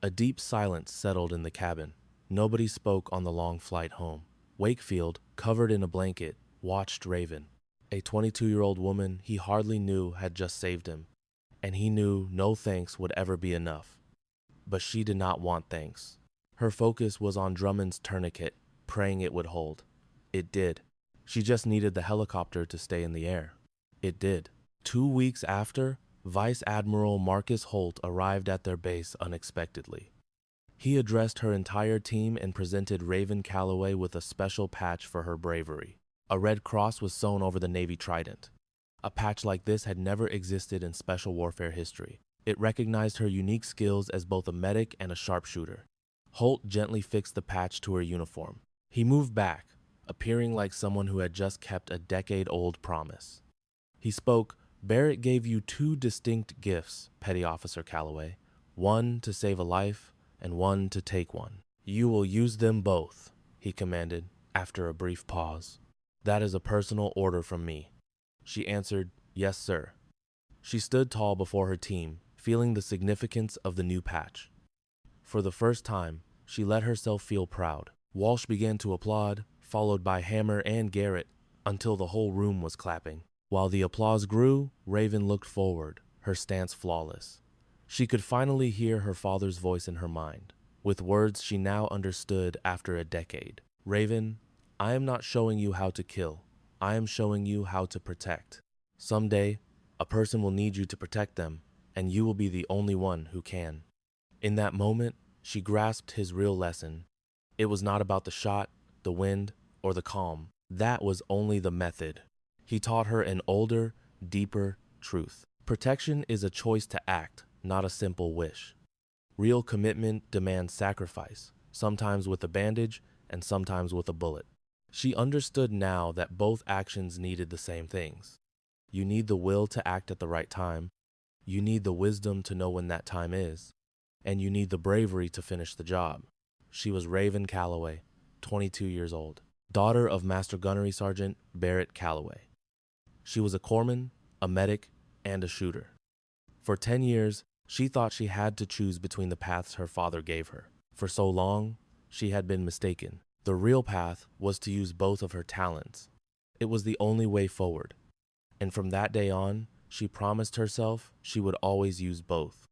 A deep silence settled in the cabin. Nobody spoke on the long flight home. Wakefield, covered in a blanket, watched Raven. A 22-year-old woman he hardly knew had just saved him, and he knew no thanks would ever be enough. But she did not want thanks. Her focus was on Drummond's tourniquet, praying it would hold. It did. She just needed the helicopter to stay in the air. It did. 2 weeks after, Vice Admiral Marcus Holt arrived at their base unexpectedly. He addressed her entire team and presented Raven Calloway with a special patch for her bravery. A red cross was sewn over the Navy trident. A patch like this had never existed in special warfare history. It recognized her unique skills as both a medic and a sharpshooter. Holt gently fixed the patch to her uniform. He moved back, appearing like someone who had just kept a decade-old promise. He spoke, "Barrett gave you 2 distinct gifts, Petty Officer Calloway. One to save a life, and one to take one. You will use them both," he commanded, after a brief pause. "That is a personal order from me." She answered, "Yes, sir." She stood tall before her team, feeling the significance of the new patch. For the first time, she let herself feel proud. Walsh began to applaud, followed by Hammer and Garrett, until the whole room was clapping. While the applause grew, Raven looked forward, her stance flawless. She could finally hear her father's voice in her mind, with words she now understood after a decade. "Raven, I am not showing you how to kill. I am showing you how to protect. Someday, a person will need you to protect them, and you will be the only one who can." In that moment, she grasped his real lesson. It was not about the shot, the wind, or the calm. That was only the method. He taught her an older, deeper truth. Protection is a choice to act, not a simple wish. Real commitment demands sacrifice, sometimes with a bandage and sometimes with a bullet. She understood now that both actions needed the same things. You need the will to act at the right time, you need the wisdom to know when that time is, and you need the bravery to finish the job. She was Raven Calloway, 22 years old, daughter of Master Gunnery Sergeant Barrett Calloway. She was a corpsman, a medic, and a shooter. For 10 years, she thought she had to choose between the paths her father gave her. For so long, she had been mistaken. The real path was to use both of her talents. It was the only way forward. And from that day on, she promised herself she would always use both.